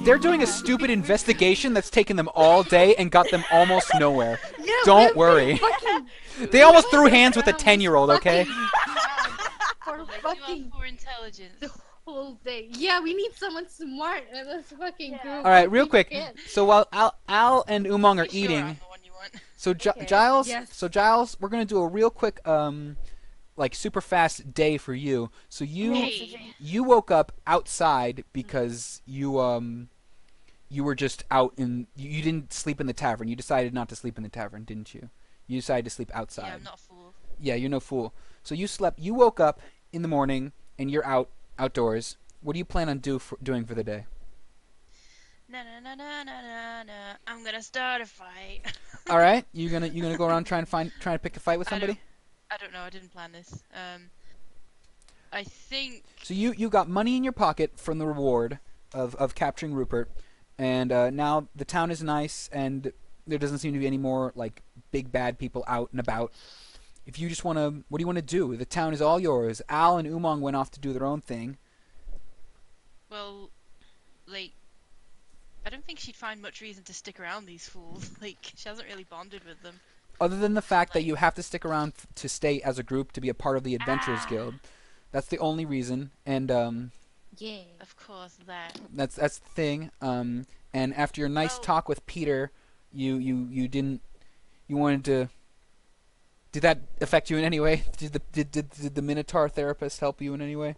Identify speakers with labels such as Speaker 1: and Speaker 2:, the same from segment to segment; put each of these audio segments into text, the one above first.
Speaker 1: They're doing a stupid investigation that's taken them all day and got them almost nowhere.
Speaker 2: Yeah,
Speaker 1: Don't
Speaker 2: we've been
Speaker 1: worry.
Speaker 2: fucking.
Speaker 1: They
Speaker 2: We've
Speaker 1: almost
Speaker 2: been
Speaker 1: threw
Speaker 2: sitting
Speaker 1: hands with a
Speaker 2: around this
Speaker 1: 10-year-old, okay?
Speaker 2: fucking for
Speaker 3: Well, they do have
Speaker 2: fucking
Speaker 3: for intelligence.
Speaker 2: the whole day. Yeah, we need someone smart in this fucking
Speaker 3: Yeah.
Speaker 2: group.
Speaker 1: Alright, real
Speaker 2: We
Speaker 1: quick.
Speaker 2: can't.
Speaker 1: So while Al and Umang are
Speaker 3: You sure I'm
Speaker 1: eating,
Speaker 3: the one you want?
Speaker 1: so
Speaker 2: Okay,
Speaker 1: Giles,
Speaker 2: yes.
Speaker 1: we're gonna do a real quick, like super fast day for you. So
Speaker 3: Hey.
Speaker 1: you woke up outside because you were just out in you didn't sleep in the tavern. You decided not to sleep in the tavern, didn't you? You decided to sleep outside.
Speaker 3: Yeah, I'm not a fool.
Speaker 1: Yeah, you're no fool. So you woke up in the morning and you're outdoors. What do you plan on doing for the day?
Speaker 3: Na na na na na na na. I'm gonna start a fight.
Speaker 1: All right, you gonna go around trying to pick a fight with
Speaker 3: I don't
Speaker 1: somebody?
Speaker 3: I don't know. I didn't plan this. I think.
Speaker 1: So you got money in your pocket from the reward of capturing Rupert, and now the town is nice and there doesn't seem to be any more like big bad people out and about. If you just want to, what do you want to do? The town is all yours. Al and Umang went off to do their own thing.
Speaker 3: Well, like, I don't think she'd find much reason to stick around these fools. Like, she hasn't really bonded with them.
Speaker 1: Other than the fact that
Speaker 3: Like-
Speaker 1: you have to stick around to stay as a group to be a part of the Adventurers
Speaker 3: Ah.
Speaker 1: Guild. That's the only reason, and
Speaker 2: Yeah.
Speaker 3: Of course, that.
Speaker 1: that's the thing. And after your nice
Speaker 3: Well-
Speaker 1: talk with Peter, you didn't you wanted to. Did that affect you in any way? Did the Minotaur therapist help you in any way?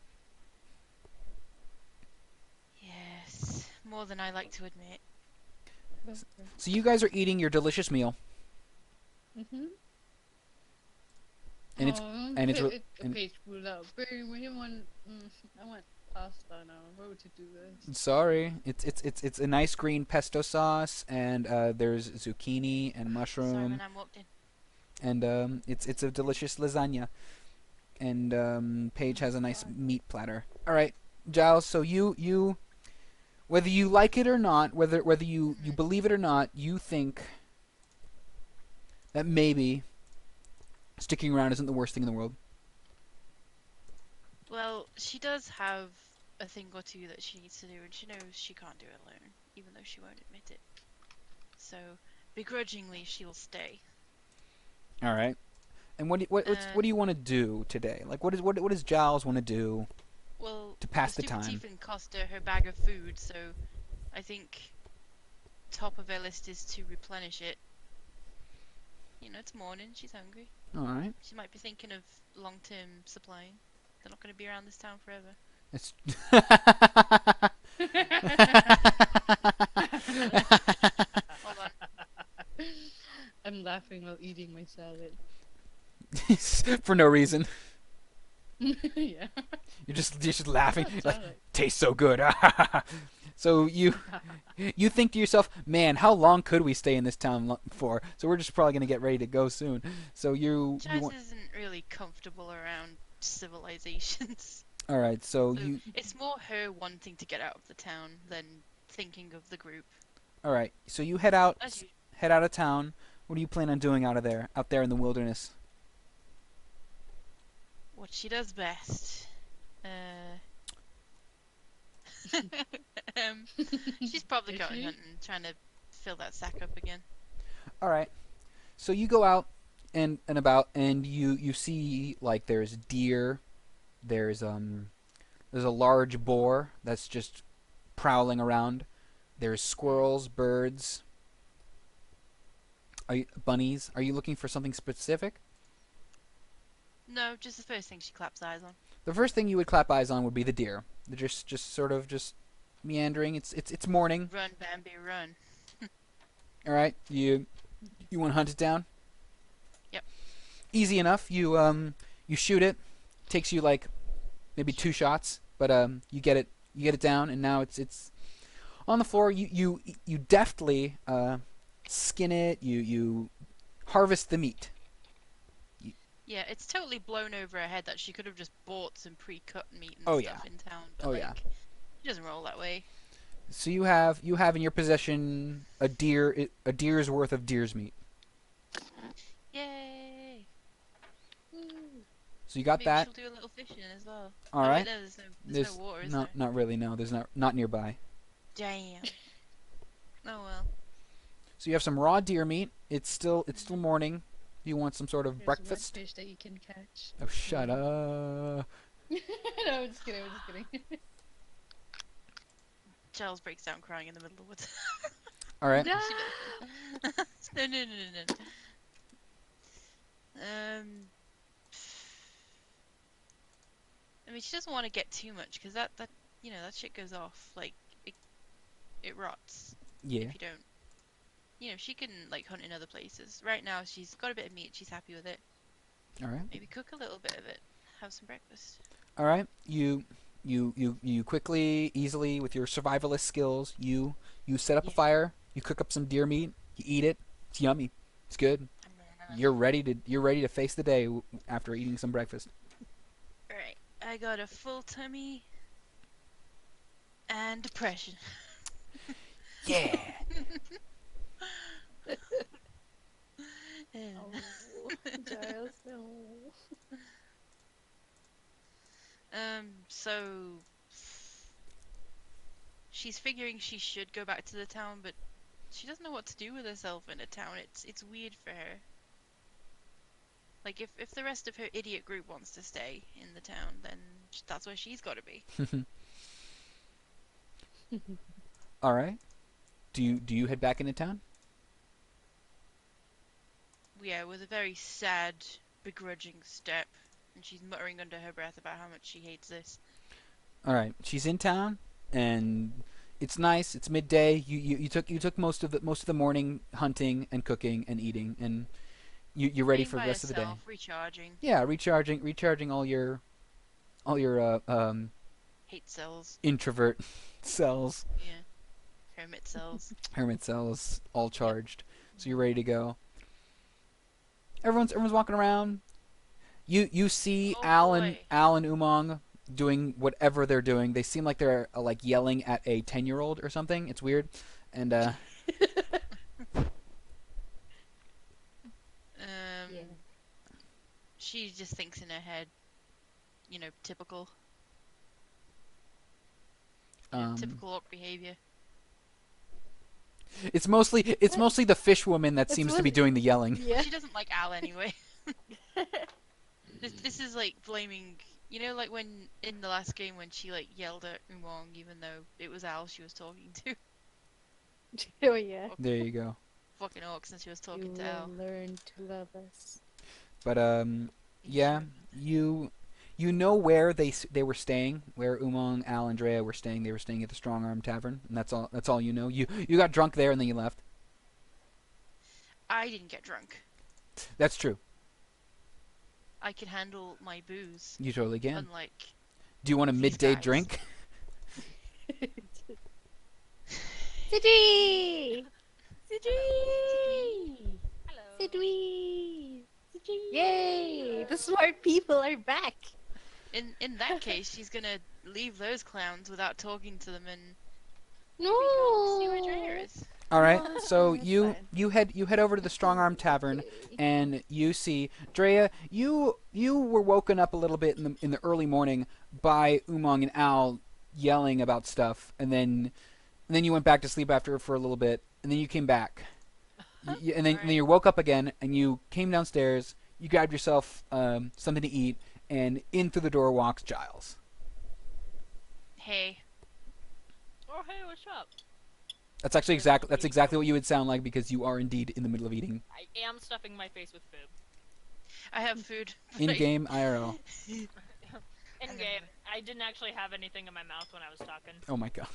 Speaker 3: Yes, more than I like to admit.
Speaker 1: So you guys are eating your delicious meal,
Speaker 2: Mhm.
Speaker 1: and it's and it's
Speaker 2: okay,
Speaker 1: and-
Speaker 2: okay, screwed up. We want. I want pasta now. What would you do this?
Speaker 1: sorry, it's a nice green pesto sauce, and there's zucchini and
Speaker 3: Sorry,
Speaker 1: mushroom,
Speaker 3: man, I walked in.
Speaker 1: and it's a delicious lasagna, and Paige has a nice meat platter. All right, Giles. So you whether you like it or not, whether you believe it or not, you think that maybe sticking around isn't the worst thing in the world.
Speaker 3: Well, she does have a thing or two that she needs to do, and she knows she can't do it alone, even though she won't admit it. So, begrudgingly, she'll stay.
Speaker 1: All right. And what do you want to do today? Like what does Giles want to do?
Speaker 3: Well,
Speaker 1: To pass the
Speaker 3: stupid
Speaker 1: time.
Speaker 3: Tiefling cost her bag of food, so I think top of her list is to replenish it. You know, it's morning, she's hungry.
Speaker 1: All right.
Speaker 3: She might be thinking of long-term supplying. They're not going to be around this town forever.
Speaker 1: It's
Speaker 3: Hold on.
Speaker 2: I'm laughing while eating my salad.
Speaker 1: for no reason.
Speaker 2: Yeah.
Speaker 1: You're just laughing.
Speaker 2: It's
Speaker 1: Like,
Speaker 2: salad.
Speaker 1: tastes so good. So you think to yourself, man, how long could we stay in this town for? So we're just probably gonna get ready to go soon. So you
Speaker 3: Jazz
Speaker 1: want,
Speaker 3: isn't really comfortable around civilizations.
Speaker 1: all right. So
Speaker 3: So
Speaker 1: you
Speaker 3: it's more her wanting to get out of the town than thinking of the group.
Speaker 1: all right. So you head out
Speaker 3: As you,
Speaker 1: of town. What do you plan on doing out there in the wilderness?
Speaker 3: what she does best. She's probably
Speaker 2: Is
Speaker 3: going
Speaker 2: she?
Speaker 3: hunting, trying to fill that sack up again.
Speaker 1: All right. So you go out and about, and you see like there's deer, there's a large boar that's just prowling around. There's squirrels, birds, bunnies. Are you looking for something specific?
Speaker 3: No, just the first thing she claps eyes on.
Speaker 1: The first thing you would clap eyes on would be the deer. They're just sort of just meandering. It's morning.
Speaker 3: Run, Bambi, run.
Speaker 1: All right. You want to hunt it down?
Speaker 3: Yep.
Speaker 1: Easy enough. You shoot it. Takes you like maybe 2 shots, but you get it down, and now it's on the floor. You deftly skin it. You harvest the meat.
Speaker 3: Yeah, it's totally blown over her head that she could have just bought some pre-cut meat and
Speaker 1: Oh,
Speaker 3: stuff in town. But
Speaker 1: Oh,
Speaker 3: like,
Speaker 1: yeah.
Speaker 3: she doesn't roll that way.
Speaker 1: So you have in your possession a deer's worth of deer's meat.
Speaker 3: Yay!
Speaker 1: So you got
Speaker 3: Maybe
Speaker 1: that.
Speaker 3: she'll do a little fishing as well.
Speaker 1: All
Speaker 3: Oh, wait,
Speaker 1: right.
Speaker 3: no, there's no water, is there?
Speaker 1: Not really. No, there's not nearby.
Speaker 3: Damn. Oh well.
Speaker 1: So you have some raw deer meat. It's still morning. You want some sort of
Speaker 2: There's wet
Speaker 1: breakfast?
Speaker 2: fish that you can catch.
Speaker 1: Oh, shut up.
Speaker 2: No, I'm just kidding. I'm just kidding.
Speaker 3: Charles breaks down crying in the middle of the woods.
Speaker 1: All right.
Speaker 2: No!
Speaker 3: She doesn't. No, no, no, no, no. I mean, she doesn't want to get too much because that that shit goes off. Like it rots
Speaker 1: Yeah.
Speaker 3: if you don't. She can like hunt in other places. Right now, she's got a bit of meat. She's happy with it.
Speaker 1: All right.
Speaker 3: Maybe cook a little bit of it. Have some breakfast.
Speaker 1: All right. You quickly, easily, with your survivalist skills, you set up a
Speaker 3: Yeah.
Speaker 1: fire. You cook up some deer meat. You eat it. It's yummy. It's good. You're ready to face the day after eating some breakfast.
Speaker 3: Alright, I got a full tummy and depression.
Speaker 1: Yeah.
Speaker 2: Oh, Giles, no.
Speaker 3: So she's figuring she should go back to the town, but she doesn't know what to do with herself in a town. It's weird for her. Like if the rest of her idiot group wants to stay in the town, then that's where she's got to be.
Speaker 1: All right. Do you head back into town?
Speaker 3: Yeah, with a very sad, begrudging step, and she's muttering under her breath about how much she hates this.
Speaker 1: All right. She's in town, and it's nice. It's midday. You took most of the morning hunting and cooking and eating, and you're ready
Speaker 3: Being
Speaker 1: for the
Speaker 3: by
Speaker 1: rest of the day.
Speaker 3: herself, recharging,
Speaker 1: Yeah, recharging all your
Speaker 3: hate cells,
Speaker 1: introvert cells,
Speaker 3: yeah, hermit cells.
Speaker 1: hermit cells, all
Speaker 3: Yep.
Speaker 1: charged. So you're ready to go. Everyone's walking around. You see
Speaker 3: Oh
Speaker 1: Al
Speaker 3: boy.
Speaker 1: and Umang doing whatever they're doing. They seem like they're like yelling at a 10-year-old or something. It's weird. And
Speaker 3: Um,
Speaker 2: Yeah.
Speaker 3: she just thinks in her head, typical,
Speaker 1: um,
Speaker 3: typical orc behavior.
Speaker 1: it's mostly the fish woman that
Speaker 2: It's
Speaker 1: seems to be
Speaker 2: mostly-
Speaker 1: doing the yelling.
Speaker 2: Yeah.
Speaker 3: She doesn't like Al anyway. This is like blaming, like when in the last game when she like yelled at Umong even though it was Al she was talking to.
Speaker 2: Oh, yeah.
Speaker 1: There you go.
Speaker 3: Fucking orcs and she was
Speaker 2: You
Speaker 3: talking to
Speaker 2: will
Speaker 3: Al.
Speaker 2: learn to love us.
Speaker 1: But yeah,
Speaker 3: Sure.
Speaker 1: you know where they were staying, where Umang, Al, and Drea were staying. They were staying at the Strong Arm Tavern, and that's all you know. You got drunk there and then you left.
Speaker 3: I didn't get drunk.
Speaker 1: That's true.
Speaker 3: I can handle my booze,
Speaker 1: You totally can.
Speaker 3: unlike
Speaker 1: Do you want a
Speaker 3: these
Speaker 1: midday
Speaker 3: guys.
Speaker 1: drink?
Speaker 2: Sidri! Sidri!
Speaker 3: Hello.
Speaker 2: Sidri! Yay! The smart people are back!
Speaker 3: In that case, she's gonna leave those clowns without talking to them and
Speaker 2: No!
Speaker 3: see where Drea is.
Speaker 1: All right.
Speaker 2: No,
Speaker 1: So
Speaker 2: it's
Speaker 1: you
Speaker 2: fine.
Speaker 1: you head over to the Strong Arm Tavern,
Speaker 2: Okay.
Speaker 1: and you see Drea. You were woken up a little bit in the early morning by Umang and Al yelling about stuff, and then you went back to sleep after for a little bit, and then you came back, and then
Speaker 3: Alright.
Speaker 1: you woke up again, and you came downstairs. You grabbed yourself something to eat, and in through the door walks Giles.
Speaker 3: Hey.
Speaker 4: Oh, hey, what's up?
Speaker 1: That's exactly what you would sound like because you are indeed in the middle of eating
Speaker 4: I am stuffing my face with food.
Speaker 3: I have food.
Speaker 1: in game IRL.
Speaker 4: In game, I didn't actually have anything in my mouth when I was talking.
Speaker 1: Oh my god.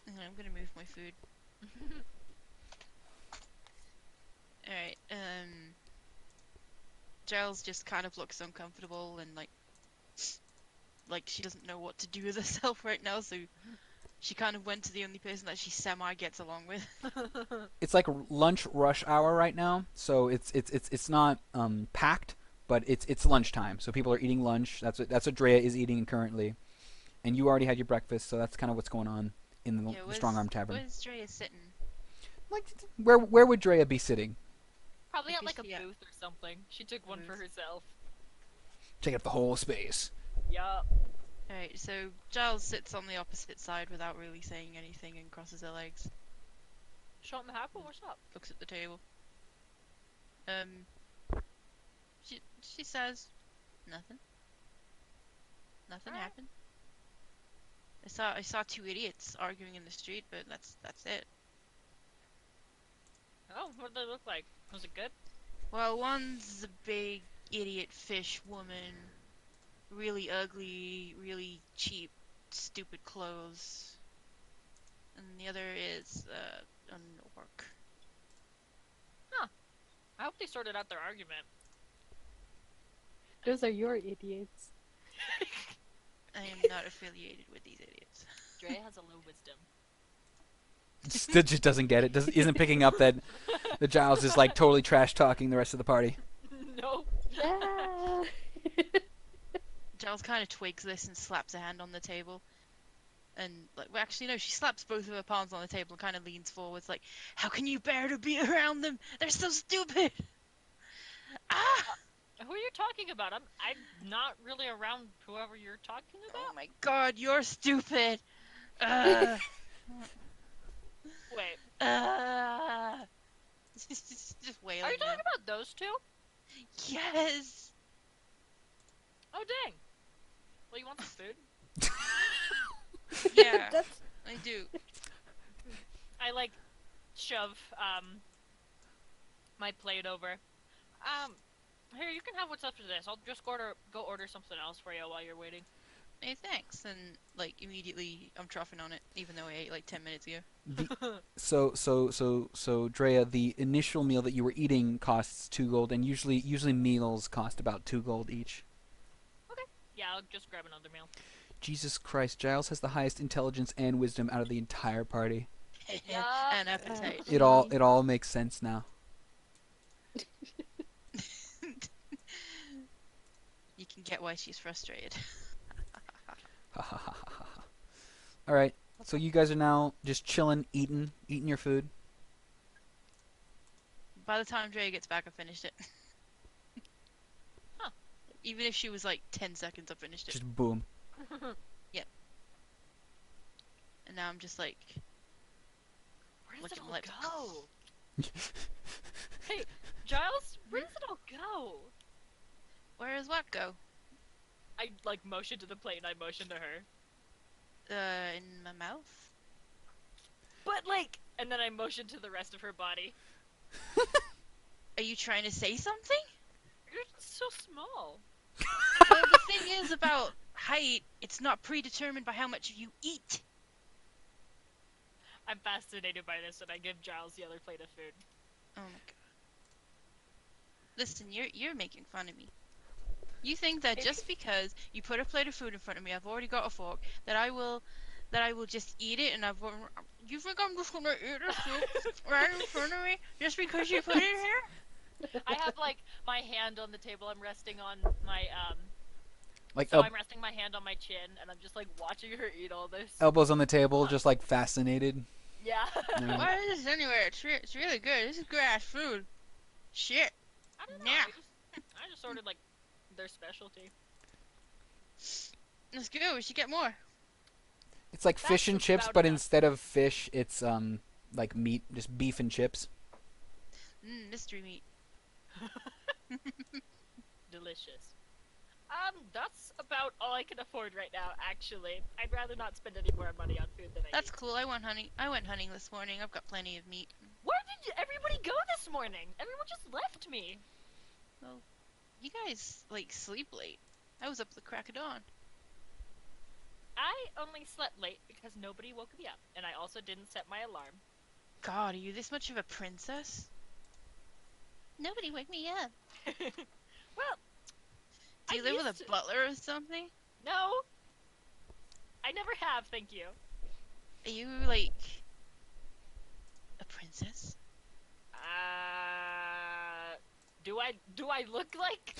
Speaker 3: I'm gonna move my food. Alright, Giles just kind of looks uncomfortable and like she doesn't know what to do with herself right now, so she kind of went to the only person that she semi gets along with.
Speaker 1: It's like lunch rush hour right now, so it's not packed, but it's lunchtime. So people are eating lunch. That's what Drea is eating currently, and you already had your breakfast, so that's kind of what's going on in the,
Speaker 3: Yeah,
Speaker 1: the Strong Arm Tavern.
Speaker 3: Where's Drea sitting?
Speaker 1: Like where would Drea be sitting?
Speaker 4: Probably at
Speaker 3: Like,
Speaker 4: like a
Speaker 3: yeah.
Speaker 4: booth or something. She took one for
Speaker 3: Booth.
Speaker 4: herself.
Speaker 1: Taking up the whole space.
Speaker 4: Yup.
Speaker 3: Alright, so Giles sits on the opposite side without really saying anything and crosses her legs.
Speaker 4: Shot in the apple, what's up?
Speaker 3: Looks at the table. She says nothing. Nothing
Speaker 4: Alright.
Speaker 3: happened. I saw two idiots arguing in the street, but that's it.
Speaker 4: Oh, what did they look like? Was it good?
Speaker 3: Well, one's a big idiot fish woman, really ugly, really cheap, stupid clothes, and the other is an orc.
Speaker 4: I hope they sorted out their argument.
Speaker 2: Those are your idiots.
Speaker 3: I am not affiliated with these idiots.
Speaker 4: Dre has a low wisdom.
Speaker 1: Still just doesn't get it. Isn't picking up that the Giles is like totally trash talking the rest of the party.
Speaker 4: Nope.
Speaker 2: Yeah.
Speaker 3: Giles kind of twigs this and slaps a hand on the table. And, like, well, actually, no, she slaps both of her palms on the table and kind of leans forwards, like, how can you bear to be around them? They're so stupid! Ah!
Speaker 4: Who are you talking about? I'm not really around whoever you're talking
Speaker 3: Oh
Speaker 4: about.
Speaker 3: my god, you're stupid!
Speaker 4: Wait,
Speaker 3: just wailing
Speaker 4: are you
Speaker 3: now.
Speaker 4: talking about those two?
Speaker 3: Yes!
Speaker 4: Oh dang. Well, you want some food?
Speaker 3: Yeah,
Speaker 2: That's
Speaker 3: I do.
Speaker 4: I like shove my plate over. Here, you can have what's after this. I'll just go order something else for you while you're waiting.
Speaker 3: Hey, thanks. And, like, immediately I'm troughing on it, even though I ate, like, 10 minutes ago.
Speaker 1: So, Drea, the initial meal that you were eating costs 2 gold, and usually meals cost about 2 gold each.
Speaker 4: Yeah, I'll just grab another meal.
Speaker 1: Jesus Christ, Giles has the highest intelligence and wisdom out of the entire party.
Speaker 4: Yup.
Speaker 3: And appetite.
Speaker 1: It all makes sense now.
Speaker 3: You can get why she's frustrated.
Speaker 1: Ha ha ha ha ha. All right. So you guys are now just chilling, eating your food.
Speaker 3: By the time Dre gets back, I finished it.
Speaker 4: Huh.
Speaker 3: Even if she was like 10 seconds, I finished it.
Speaker 1: Just boom.
Speaker 3: And now I'm just like,
Speaker 4: Where does
Speaker 3: Look
Speaker 4: it
Speaker 3: at
Speaker 4: all
Speaker 3: my lips.
Speaker 4: go? Hey, Giles, where does it all go?
Speaker 3: where does what go?
Speaker 4: I like motioned to the plate and I motioned to her.
Speaker 3: In my mouth?
Speaker 4: But like, and then I motioned to the rest of her body.
Speaker 3: Are you trying to say something?
Speaker 4: You're so small.
Speaker 3: Well, the thing is about height, it's not predetermined by how much you eat.
Speaker 4: I'm fascinated by this, and I give Giles the other plate of food.
Speaker 3: Oh my god. Listen, you're making fun of me. You think that just because you put a plate of food in front of me, I've already got a fork, that I will just eat it, and you think I'm just gonna eat the soup right in front of me just because you put it here?
Speaker 4: I have like my hand on the table. I'm resting on my
Speaker 1: Like
Speaker 4: So I'm resting my hand on my chin, and I'm just like watching her eat all this.
Speaker 1: elbows on the table, just like fascinated.
Speaker 4: Yeah.
Speaker 1: Yeah.
Speaker 3: Why is this anywhere? It's really good. This is good ass food. Shit.
Speaker 4: I don't know.
Speaker 3: Yeah.
Speaker 4: I just ordered like their specialty.
Speaker 3: Let's go. We should get more.
Speaker 1: It's like fish
Speaker 4: That's
Speaker 1: and chips,
Speaker 4: about
Speaker 1: but
Speaker 4: enough.
Speaker 1: instead of fish, it's like meat, just beef and chips.
Speaker 3: Mystery meat.
Speaker 4: Delicious. That's about all I can afford right now, actually. I'd rather not spend any more money on food than I
Speaker 3: That's
Speaker 4: need.
Speaker 3: cool. I went hunting this morning. I've got plenty of meat.
Speaker 4: Where did everybody go this morning? Everyone just left me.
Speaker 3: You guys like sleep late. I was up at the crack of dawn.
Speaker 4: I only slept late because nobody woke me up, and I also didn't set my alarm.
Speaker 3: God, are you this much of a princess? Nobody wake me up.
Speaker 4: Well,
Speaker 3: Do you
Speaker 4: I
Speaker 3: live with
Speaker 4: used
Speaker 3: a
Speaker 4: to-
Speaker 3: butler or something?
Speaker 4: No. I never have, thank you.
Speaker 3: Are you like a princess?
Speaker 4: Do I look like?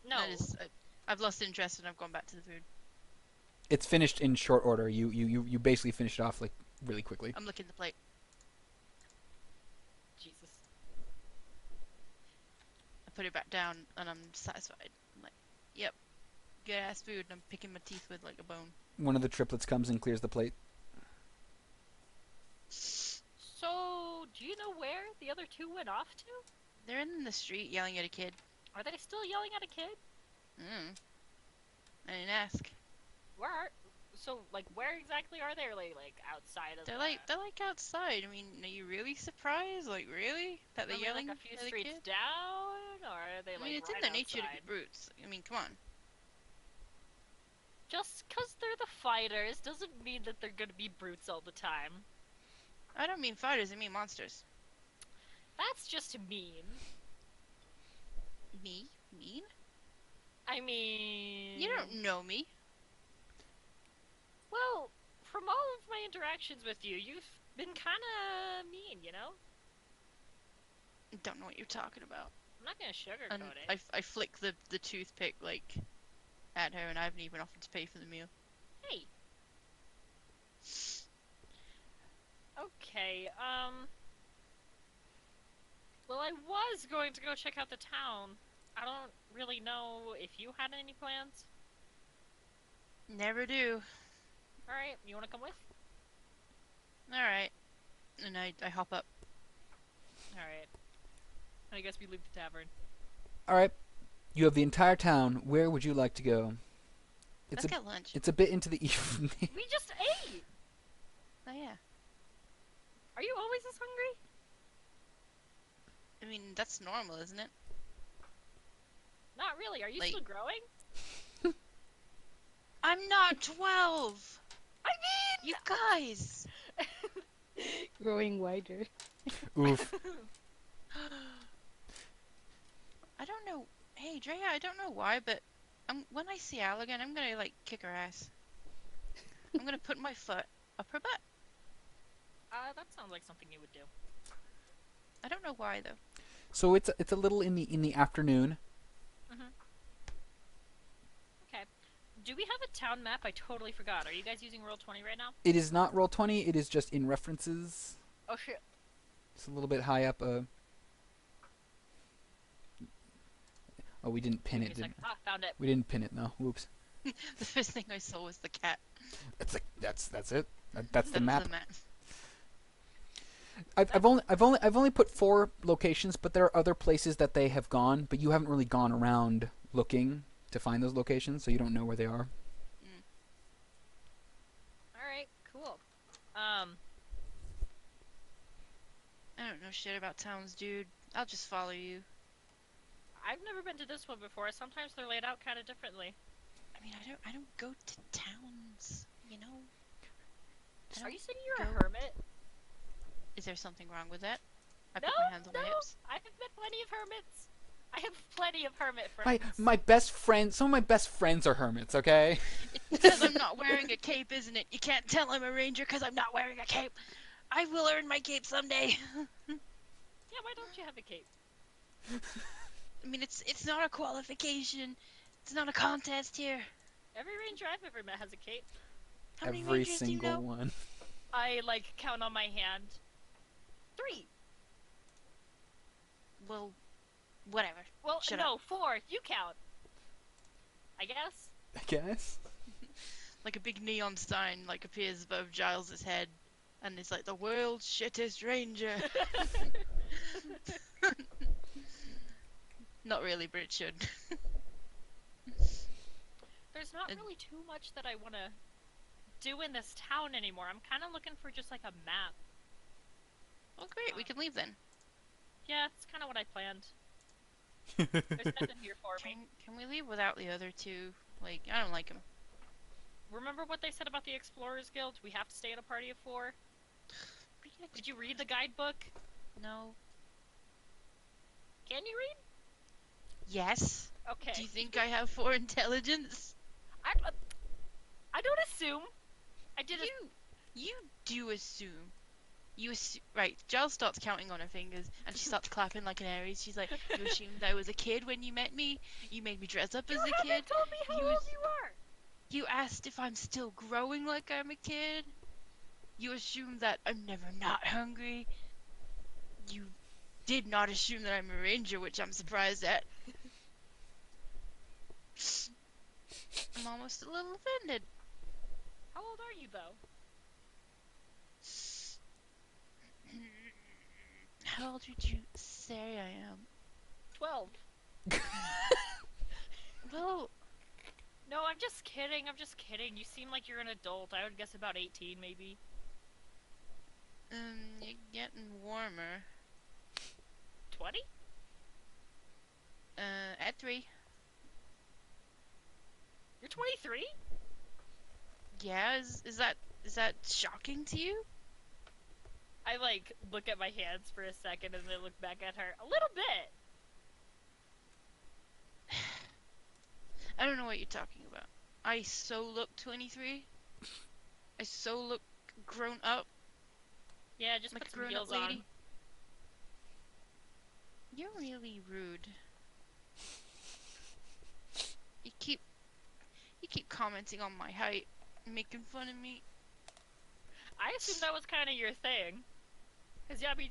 Speaker 4: No.
Speaker 3: That is, I've lost interest and I've gone back to the food.
Speaker 1: It's finished in short order. You basically finished it off like really quickly.
Speaker 3: I'm licking the plate.
Speaker 4: Jesus.
Speaker 3: put it back down and I'm satisfied. I'm like, yep, good ass food, and I'm picking my teeth with like a bone.
Speaker 1: One of the triplets comes and clears the plate.
Speaker 4: So, do you know where the other two went off to?
Speaker 3: They're in the street yelling at a kid.
Speaker 4: Are they still yelling at a kid?
Speaker 3: I didn't ask.
Speaker 4: Where exactly are they? Like outside of
Speaker 3: They're like outside. I mean, are you really surprised? Like, really? That they're yelling
Speaker 4: like a few
Speaker 3: at a
Speaker 4: streets
Speaker 3: kid?
Speaker 4: down, or are they
Speaker 3: I mean, it's in
Speaker 4: right
Speaker 3: their nature to be
Speaker 4: outside?
Speaker 3: brutes. I mean, come on.
Speaker 4: Just because they're the fighters doesn't mean that they're gonna be brutes all the time.
Speaker 3: I don't mean fighters, I mean monsters.
Speaker 4: That's just mean.
Speaker 3: Me? Mean?
Speaker 4: I mean...
Speaker 3: You don't know me.
Speaker 4: Well, from all of my interactions with you, you've been kinda mean, you know?
Speaker 3: Don't know what you're talking about.
Speaker 4: I'm not gonna
Speaker 3: And
Speaker 4: sugarcoat it.
Speaker 3: I flick the toothpick, like, at her, and I haven't even offered to pay for the meal.
Speaker 4: Hey. Okay, well, I was going to go check out the town. I don't really know if you had any plans.
Speaker 3: Never do.
Speaker 4: Alright, you wanna come with?
Speaker 3: Alright. And I hop up.
Speaker 4: Alright. I guess we leave the tavern.
Speaker 1: All right, you have the entire town. Where would you like to go? It's
Speaker 3: Let's get lunch.
Speaker 1: It's a bit into the evening.
Speaker 4: We just ate!
Speaker 3: Oh yeah.
Speaker 4: Are you always this hungry?
Speaker 3: I mean, that's normal, isn't it?
Speaker 4: Not really. Are you
Speaker 3: Like-
Speaker 4: still growing?
Speaker 3: I'm not 12!
Speaker 4: I mean...
Speaker 3: You guys!
Speaker 2: Growing wider.
Speaker 1: Oof.
Speaker 3: I don't know. Hey, Drea, I don't know why, but when I see Al again, I'm gonna, like, kick her ass. I'm gonna put my foot up her butt.
Speaker 4: That sounds like something you would do.
Speaker 3: I don't know why, though.
Speaker 1: So it's a little in the afternoon.
Speaker 4: Okay. Do we have a town map? I totally forgot. Are you guys using Roll20 right now?
Speaker 1: It is not Roll20. It is just in references.
Speaker 4: Oh shit.
Speaker 1: It's a little bit high up. Oh, we didn't pin
Speaker 4: Give me
Speaker 1: it.
Speaker 4: a second. Found it.
Speaker 1: We didn't pin it. No. Whoops.
Speaker 3: The first thing I saw was the cat.
Speaker 1: That's it. That's the map.
Speaker 3: map.
Speaker 1: I've only put 4 locations, but there are other places that they have gone, but you haven't really gone around looking to find those locations, so you don't know where they are.
Speaker 4: Alright, cool.
Speaker 3: I don't know shit about towns, dude. I'll just follow you.
Speaker 4: I've never been to this one before. Sometimes they're laid out kind of differently.
Speaker 3: I mean, I don't go to towns, you know?
Speaker 4: Are you saying you're
Speaker 3: go-
Speaker 4: a hermit?
Speaker 3: Is there something wrong with that? I
Speaker 4: No,
Speaker 3: put my hands on
Speaker 4: no.
Speaker 3: my hips.
Speaker 4: I have met plenty of hermits. I have plenty of hermit friends.
Speaker 1: My best friend. Some of my best friends are hermits. Okay.
Speaker 3: It's because I'm not wearing a cape, isn't it? You can't tell I'm a ranger because I'm not wearing a cape. I will earn my cape someday.
Speaker 4: Yeah, why don't you have a cape?
Speaker 3: I mean, it's not a qualification. It's not a contest here.
Speaker 4: Every ranger I've ever met has a cape.
Speaker 3: How many
Speaker 1: Every
Speaker 3: rangers do you
Speaker 1: single
Speaker 3: know?
Speaker 1: one.
Speaker 4: I, count on my hand. 3.
Speaker 3: Well, whatever.
Speaker 4: Well,
Speaker 3: Shut
Speaker 4: no, 4. You count. I guess.
Speaker 1: I guess.
Speaker 3: Like a big neon sign appears above Giles's head, and it's like the world's shittest ranger. Not really, but it should.
Speaker 4: There's not really too much that I want to do in this town anymore. I'm kind of looking for just a map.
Speaker 3: Well, great. We can leave then.
Speaker 4: Yeah, it's kind of what I planned. There's nothing here for me.
Speaker 3: Can we leave without the other two? Like, I don't like them.
Speaker 4: Remember what they said about the Explorers Guild? We have to stay in a party of 4? Did you read the guidebook?
Speaker 3: No.
Speaker 4: Can you read?
Speaker 3: Yes.
Speaker 4: Okay.
Speaker 3: Do you think I have 4 intelligence?
Speaker 4: I don't assume. I did
Speaker 3: You do assume. Right, Giles starts counting on her fingers, and she starts clapping like an Aries. She's like, you assumed I was a kid when you met me? You made me dress up as a kid?
Speaker 4: You haven't told me how
Speaker 3: You
Speaker 4: old
Speaker 3: as-
Speaker 4: you are!
Speaker 3: You asked if I'm still growing like I'm a kid? You assume that I'm never not hungry? You did not assume that I'm a ranger, which I'm surprised at. I'm almost a little offended.
Speaker 4: How old are you, though?
Speaker 3: How old would you say I am?
Speaker 4: 12.
Speaker 3: Well,
Speaker 4: No, I'm just kidding. I'm just kidding. You seem like you're an adult. I would guess about 18, maybe.
Speaker 3: you're getting warmer.
Speaker 4: 20?
Speaker 3: At 3.
Speaker 4: You're 23?
Speaker 3: Yeah, is that shocking to you?
Speaker 4: I, like, look at my hands for a second and then look back at her. A little bit!
Speaker 3: I don't know what you're talking about. I so look 23. I so look grown up,
Speaker 4: Yeah, just
Speaker 3: like
Speaker 4: put
Speaker 3: a
Speaker 4: some
Speaker 3: grown up
Speaker 4: heels
Speaker 3: lady.
Speaker 4: on.
Speaker 3: You're really rude. You keep commenting on my height, making fun of me.
Speaker 4: I assume that was kind of your thing. Cause yeah, I mean,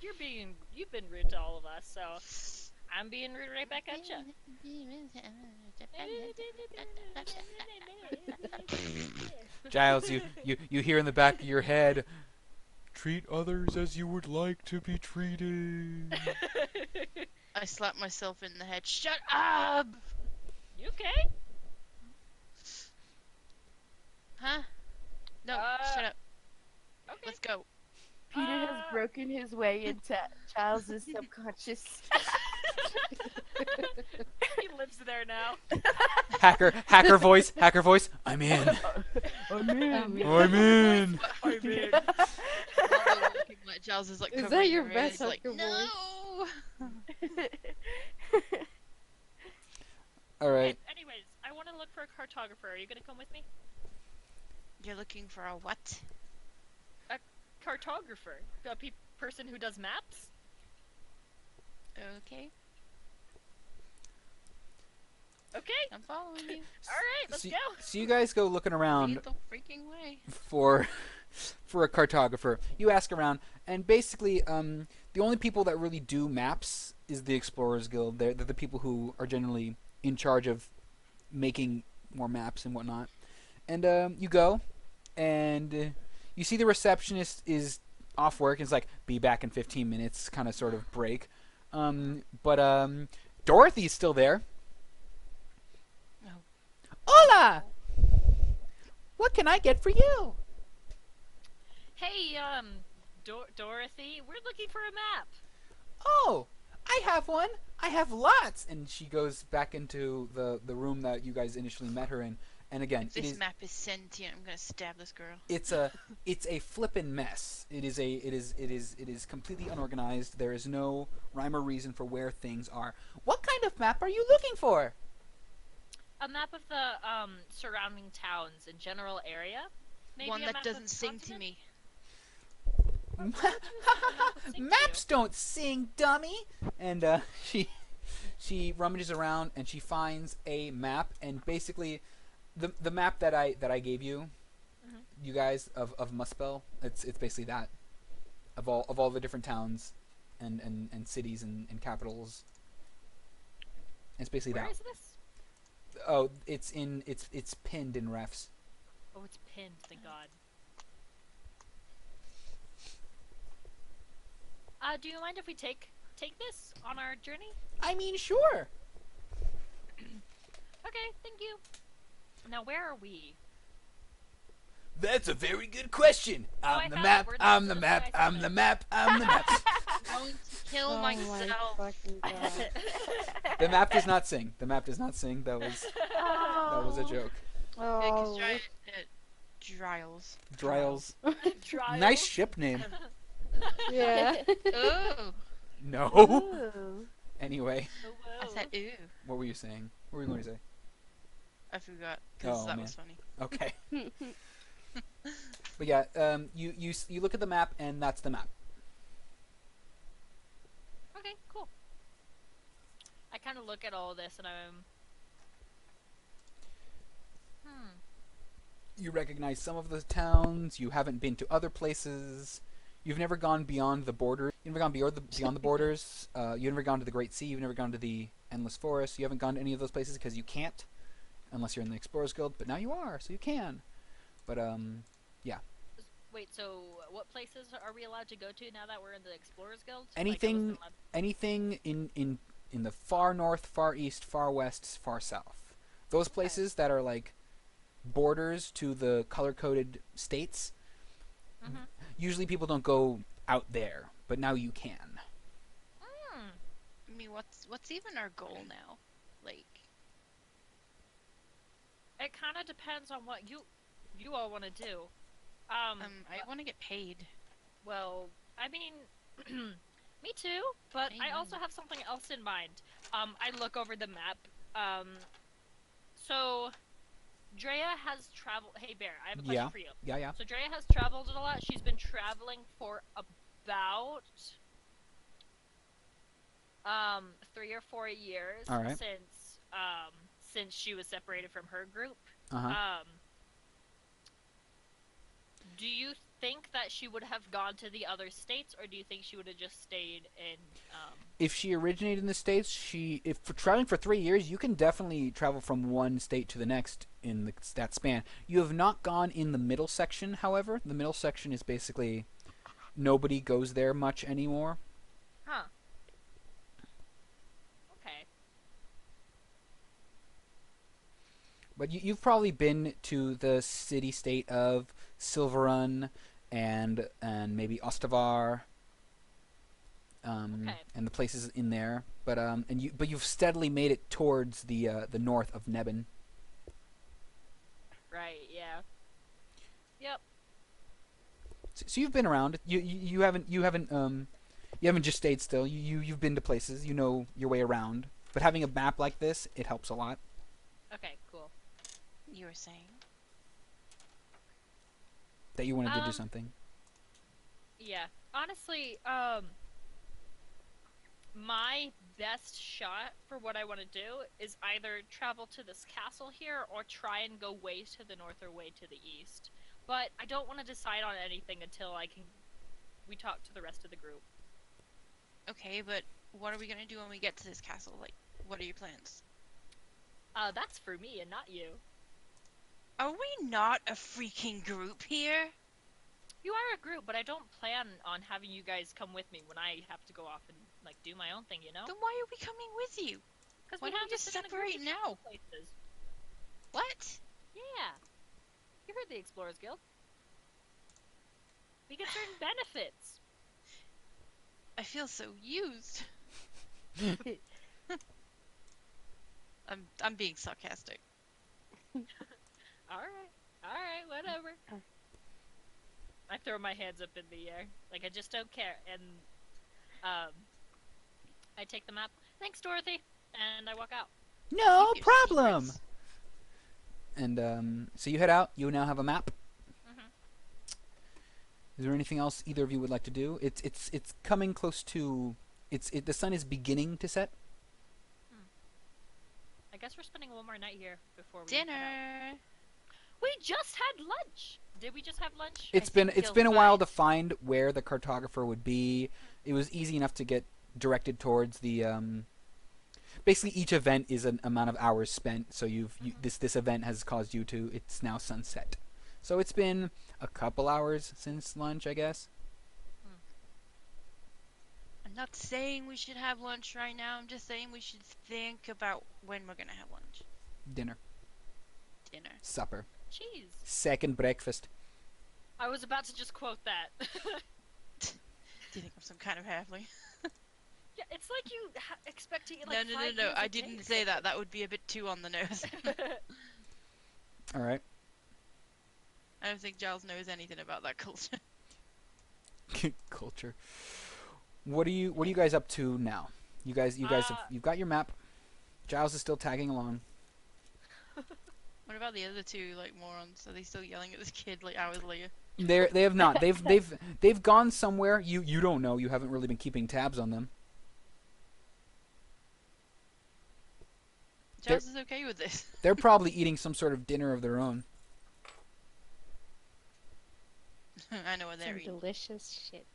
Speaker 4: you've been rude to all of us, so I'm being rude right back at you.
Speaker 1: Giles, you hear in the back of your head, treat others as you would like to be treated.
Speaker 3: I slap myself in the head. Shut up!
Speaker 4: You okay?
Speaker 3: Huh? No, shut up.
Speaker 4: Okay.
Speaker 3: Let's go.
Speaker 5: Peter has broken his way into Giles's subconscious.
Speaker 4: He lives there now.
Speaker 1: Hacker voice. I'm in.
Speaker 5: I'm in.
Speaker 1: I'm in.
Speaker 4: I mean,
Speaker 3: Like Giles is like
Speaker 5: Is
Speaker 3: covering
Speaker 5: that your
Speaker 3: her
Speaker 5: best
Speaker 3: eyes, like,
Speaker 5: hacker
Speaker 3: no!
Speaker 1: All right.
Speaker 4: anyways, I want to look for a cartographer. Are you gonna come with me?
Speaker 3: You're looking for a what?
Speaker 4: Cartographer, a person who does maps.
Speaker 3: Okay,
Speaker 4: Okay.
Speaker 3: I'm following you.
Speaker 4: All right, let's
Speaker 1: So,
Speaker 4: go.
Speaker 1: so you guys go looking around
Speaker 3: Lead the freaking way.
Speaker 1: for a cartographer. You ask around, and basically, the only people that really do maps is the Explorers Guild. They're the people who are generally in charge of making more maps and whatnot. And you go, and you see the receptionist is off work. And it's like, be back in 15 minutes, kind of sort of break. But Dorothy's still there.
Speaker 3: Oh.
Speaker 1: Hola! What can I get for you?
Speaker 4: Hey, Dorothy, we're looking for a map.
Speaker 1: Oh, I have one. I have lots. And she goes back into the room that you guys initially met her in. And again,
Speaker 3: If this map is sentient, I'm gonna stab this girl.
Speaker 1: it's a flippin' mess. It is completely unorganized. There is no rhyme or reason for where things are. What kind of map are you looking for?
Speaker 4: A map of the surrounding towns and general area. Maybe
Speaker 3: One
Speaker 4: a
Speaker 3: that
Speaker 4: map
Speaker 3: doesn't
Speaker 4: of
Speaker 3: sing to
Speaker 4: continent?
Speaker 3: me.
Speaker 1: Maps don't sing, dummy. And she rummages around and she finds a map, and basically the map that I gave you, you guys of Muspel. It's basically that of all the different towns and cities and capitals. It's basically
Speaker 4: Where
Speaker 1: that.
Speaker 4: is this?
Speaker 1: Oh, it's pinned in refs.
Speaker 4: Oh, it's pinned. Thank God. Do you mind if we take this on our journey?
Speaker 1: I mean, sure.
Speaker 4: Okay, thank you. Now, where are we?
Speaker 1: That's a very good question.
Speaker 4: I
Speaker 1: I'm the
Speaker 4: found
Speaker 1: map.
Speaker 4: it. We're
Speaker 1: I'm
Speaker 4: the
Speaker 1: the map.
Speaker 4: first
Speaker 1: I'm the map. I'm the map.
Speaker 3: I'm going to kill
Speaker 5: Oh my
Speaker 3: myself.
Speaker 5: fucking god.
Speaker 1: The map does not sing. The map does not sing. That was a joke.
Speaker 5: Oh,
Speaker 3: Dryles.
Speaker 1: Dryles.
Speaker 4: Trials.
Speaker 1: Nice ship name.
Speaker 5: yeah.
Speaker 3: Oh,
Speaker 1: No.
Speaker 5: Ooh.
Speaker 1: Anyway,
Speaker 4: Oh,
Speaker 3: I
Speaker 4: whoa.
Speaker 3: said ooh.
Speaker 1: what were you saying? What were you going to say?
Speaker 3: I forgot because
Speaker 1: Oh,
Speaker 3: that
Speaker 1: man.
Speaker 3: was funny.
Speaker 1: Okay. But yeah, you look at the map, and that's the map.
Speaker 4: Okay, cool. I kind of look at all this and I'm.
Speaker 1: You recognize some of the towns. You haven't been to other places. You've never gone beyond the border. You've never gone beyond the borders. You've never gone to the Great Sea. You've never gone to the Endless Forest. You haven't gone to any of those places because you can't, unless you're in the Explorers Guild. But now you are, so you can. But yeah.
Speaker 4: Wait, so what places are we allowed to go to now that we're in the Explorers Guild?
Speaker 1: Anything, anything in the far north, far east, far west, far south. Those places that are like borders to the color-coded states.
Speaker 4: Mm-hmm.
Speaker 1: Usually people don't go out there, but now you can.
Speaker 3: I mean, what's even our goal now? Like,
Speaker 4: It kind of depends on what you all want to do.
Speaker 3: I want to get paid.
Speaker 4: Well, I mean, me too, but I also have something else in mind. I look over the map. So Drea has traveled. Hey, Bear, I have a question for you.
Speaker 1: Yeah.
Speaker 4: So Drea has traveled a lot. She's been traveling for about 3 or 4 years
Speaker 1: All right.
Speaker 4: since she was separated from her group.
Speaker 1: Uh-huh.
Speaker 4: Do you think that she would have gone to the other states, or do you think she would have just stayed in?
Speaker 1: If she originated in the states, if for traveling for 3 years, you can definitely travel from one state to the next in that span. You have not gone in the middle section, however. The middle section is basically nobody goes there much anymore.
Speaker 4: Huh. Okay.
Speaker 1: But you've probably been to the city-state of Silverrun and maybe Ostavar,
Speaker 4: Okay.
Speaker 1: and the places in there. But you've steadily made it towards the north of Nebin.
Speaker 4: Right. Yeah. Yep.
Speaker 1: So you've been around. You haven't just stayed still. You've been to places. You know your way around. But having a map like this, it helps a lot.
Speaker 4: Okay. Cool.
Speaker 3: You were saying?
Speaker 1: That you wanted to do something.
Speaker 4: Yeah. Honestly, my best shot for what I want to do is either travel to this castle here or try and go way to the north or way to the east. But I don't want to decide on anything until we talk to the rest of the group.
Speaker 3: Okay, but what are we gonna do when we get to this castle? Like, what are your plans?
Speaker 4: That's for me and not you.
Speaker 3: Are we not a freaking group here?
Speaker 4: You are a group, but I don't plan on having you guys come with me when I have to go off and do my own thing, you know?
Speaker 3: Then why are we coming with you?
Speaker 4: Because
Speaker 3: Why
Speaker 4: we
Speaker 3: don't
Speaker 4: have
Speaker 3: we just
Speaker 4: to sit in a group
Speaker 3: separate
Speaker 4: and
Speaker 3: now?
Speaker 4: travel places.
Speaker 3: What?
Speaker 4: Yeah. You heard the Explorers Guild. We get certain benefits.
Speaker 3: I feel so used. I'm being sarcastic.
Speaker 4: Alright, whatever. I throw my hands up in the air. Like, I just don't care. And, I take the map. Thanks, Dorothy! And I walk out.
Speaker 1: No
Speaker 3: Keep your
Speaker 1: problem!
Speaker 3: secrets.
Speaker 1: And so you head out. You now have a map.
Speaker 4: Mm-hmm.
Speaker 1: Is there anything else either of you would like to do? It's coming close to. The sun is beginning to set.
Speaker 4: I guess we're spending one more night here before we
Speaker 3: Dinner!
Speaker 4: head out. We just had lunch! Did we just have lunch?
Speaker 1: It's been a while to find where the cartographer would be. It was easy enough to get directed towards the. Basically, each event is an amount of hours spent. So this event has caused you to. It's now sunset. So it's been a couple hours since lunch, I guess.
Speaker 3: I'm not saying we should have lunch right now. I'm just saying we should think about when we're gonna have lunch.
Speaker 1: Dinner,
Speaker 3: Dinner.
Speaker 1: supper,
Speaker 4: Cheese.
Speaker 1: second breakfast.
Speaker 4: I was about to just quote that.
Speaker 3: Do you think I'm some kind of halfling?
Speaker 4: Yeah, it's like you expect to eat like
Speaker 3: No.
Speaker 4: 5 meals a
Speaker 3: I
Speaker 4: day
Speaker 3: didn't
Speaker 4: or
Speaker 3: say that. That would be a bit too on the nose.
Speaker 4: something.
Speaker 1: All right.
Speaker 3: I don't think Giles knows anything about that culture.
Speaker 1: Culture. What are you guys up to now? You guys you've got your map. Giles is still tagging along.
Speaker 3: What about the other two, like, morons? Are they still yelling at this kid, like, hours later?
Speaker 1: They have not. They've gone somewhere. You don't know. You haven't really been keeping tabs on them.
Speaker 3: Giles is okay with this.
Speaker 1: They're probably eating some sort of dinner of their own.
Speaker 3: I know what they're
Speaker 5: Some
Speaker 3: eating.
Speaker 5: delicious shit.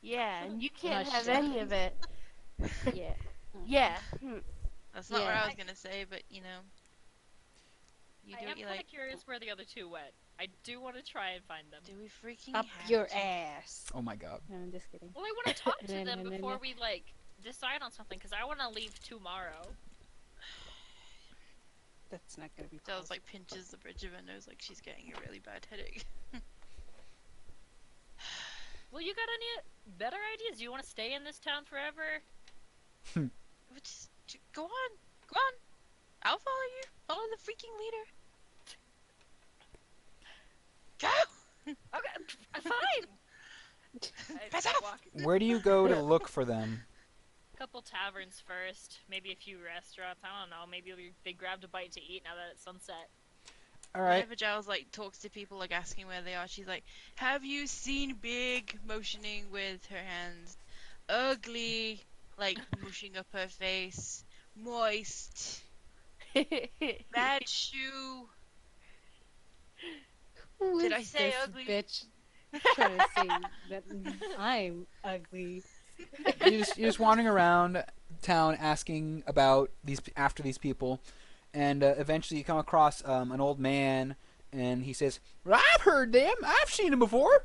Speaker 5: Yeah, and you can't
Speaker 6: Not
Speaker 5: have
Speaker 6: sure.
Speaker 5: any of it.
Speaker 6: Yeah.
Speaker 5: Yeah.
Speaker 3: That's not what
Speaker 6: Yeah.
Speaker 3: I was gonna say, but you know. You
Speaker 4: I
Speaker 3: do
Speaker 4: am
Speaker 3: what you
Speaker 4: kind
Speaker 3: like.
Speaker 4: of curious where the other two went. I do want to try and find them.
Speaker 3: Do we freaking
Speaker 6: Up
Speaker 3: have
Speaker 6: your
Speaker 3: to?
Speaker 6: ass.
Speaker 1: Oh my god.
Speaker 6: No, I'm just kidding.
Speaker 4: Well, I want to talk to
Speaker 6: No,
Speaker 4: them
Speaker 6: no, no,
Speaker 4: before
Speaker 6: no.
Speaker 4: we like decide on something because I want to leave tomorrow.
Speaker 6: That's not gonna be
Speaker 3: Giles
Speaker 6: possible.
Speaker 3: like pinches the bridge of her nose like she's getting a really bad headache.
Speaker 4: Well, you got any better ideas? Do you want to stay in this town forever?
Speaker 3: Just go on, go on. I'll follow you. Follow the freaking leader. Go.
Speaker 4: Okay, fine. I
Speaker 3: Pass
Speaker 4: start
Speaker 3: off.
Speaker 4: walking.
Speaker 1: Where do you go to look for them?
Speaker 4: Couple taverns first, maybe a few restaurants. I don't know. Maybe they grabbed a bite to eat now that it's sunset.
Speaker 1: All right.
Speaker 3: Whenever Giles like talks to people like asking where they are, she's like, "Have you seen Big?" Motioning with her hands. Ugly, like mushing up her face. Moist. Bad shoe.
Speaker 6: Who
Speaker 3: Did
Speaker 6: is
Speaker 3: I say
Speaker 6: this
Speaker 3: ugly?
Speaker 6: bitch trying to say that I'm ugly?
Speaker 1: You're just wandering around town asking about after these people, and eventually you come across an old man, and he says, "Well, I've heard them. I've seen them before.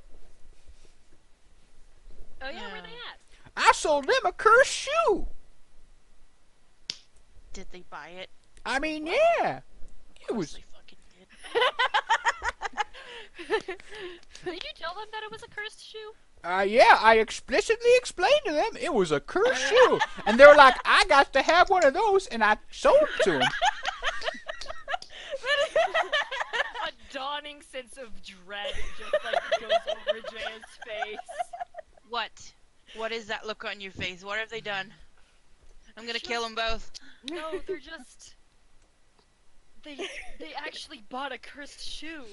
Speaker 4: Oh yeah, where they at?
Speaker 1: I sold them a cursed shoe.
Speaker 3: Did they buy it?
Speaker 1: I mean, yeah,
Speaker 3: Of
Speaker 1: it
Speaker 3: course
Speaker 1: was."
Speaker 3: they fucking did.
Speaker 4: Did you tell them that it was a cursed shoe?
Speaker 1: Yeah, I explicitly explained to them it was a cursed shoe, and they were like, "I got to have one of those," and I sold it to them.
Speaker 4: A dawning sense of dread just like goes over Jaya's face.
Speaker 3: What? What is that look on your face? What have they done? I'm gonna kill them both.
Speaker 4: No, they're just. They actually bought a cursed shoe.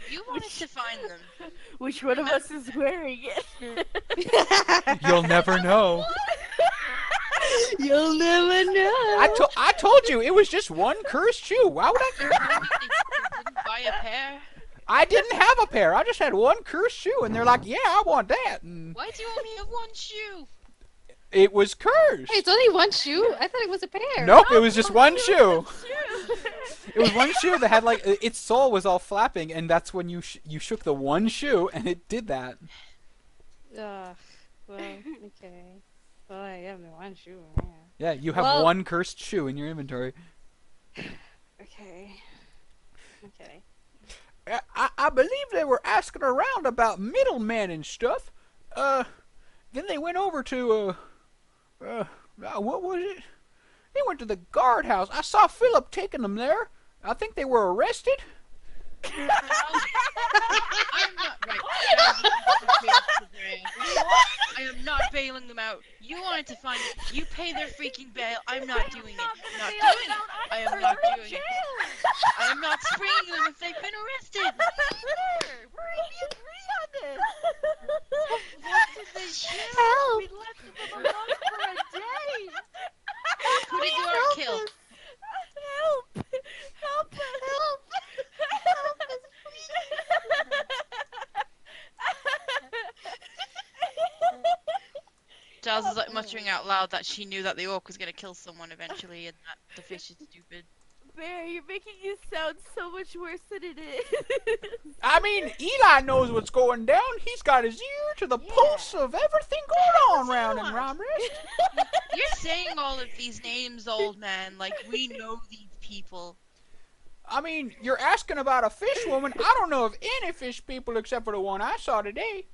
Speaker 3: You wanted to find them.
Speaker 5: Which one of us is wearing it?
Speaker 1: You'll never know.
Speaker 6: You'll never know.
Speaker 1: I told you it was just one cursed shoe. Why would I?
Speaker 3: They didn't buy a pair.
Speaker 1: I didn't have a pair. I just had one cursed shoe, and they're like, "Yeah, I want that." And
Speaker 3: Why do you only have one shoe?
Speaker 1: it was cursed.
Speaker 6: Hey, it's only one shoe. I thought it was a pair.
Speaker 1: Nope, it was just one shoe. It was one shoe that had like its sole was all flapping, and that's when you shook the one shoe, and it did that.
Speaker 6: Well, okay. Well, I have the one shoe.
Speaker 1: Yeah, you have
Speaker 6: Well-
Speaker 1: one cursed shoe in your inventory.
Speaker 6: Okay. Okay.
Speaker 1: I believe they were asking around about middlemen and stuff. Then they went over to what was it? They went to the guardhouse. I saw Philip taking them there. I think they were arrested.
Speaker 3: I'm not right. I am not bailing them out. You wanted to find it. You pay their freaking bail. I'm not doing it. Not doing it. I am not doing it. I am not springing them if they've been arrested.
Speaker 4: We agree on this.
Speaker 3: What did they do?
Speaker 6: Help!
Speaker 4: We left them alone for a day.
Speaker 3: Who did you want to kill?
Speaker 5: Help! Help! Help! Help us,
Speaker 3: Giles is like muttering out loud that she knew that the orc was gonna kill someone eventually, and that the fish is stupid.
Speaker 5: Bear, you're making it sound so much worse than it is.
Speaker 1: I mean, Eli knows what's going down. He's got his ear to the pulse of everything going on round in Ramrest.
Speaker 3: You're saying all of these names, old man, like we know these people.
Speaker 1: I mean, you're asking about a fish woman. I don't know of any fish people except for the one I saw today.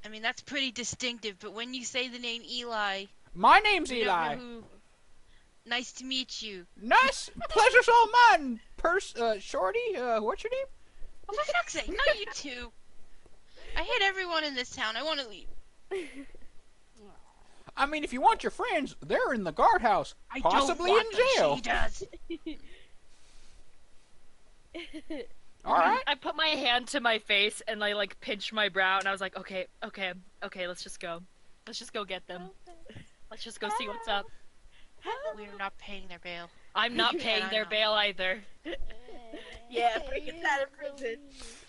Speaker 3: I mean, that's pretty distinctive, but when you say the name Eli,
Speaker 1: My name's
Speaker 3: we don't
Speaker 1: Eli.
Speaker 3: know who. Nice to meet you.
Speaker 1: Nice. Pleasure's all mine. Shorty, what's your name?
Speaker 3: Oh, for fuck's sake, not you two. I hate everyone in this town. I want to leave.
Speaker 1: I mean, if you want your friends, they're in the guardhouse.
Speaker 3: I
Speaker 1: Possibly
Speaker 3: don't want
Speaker 1: in jail.
Speaker 3: them. She does.
Speaker 1: All right.
Speaker 4: I put my hand to my face and I like pinched my brow and I was like, okay, let's just go. Let's just go get them. Let's just go see what's up.
Speaker 3: We're not paying their bail.
Speaker 4: I'm not paying
Speaker 3: I
Speaker 4: their
Speaker 3: know.
Speaker 4: bail either.
Speaker 5: Yeah, break us out of prison.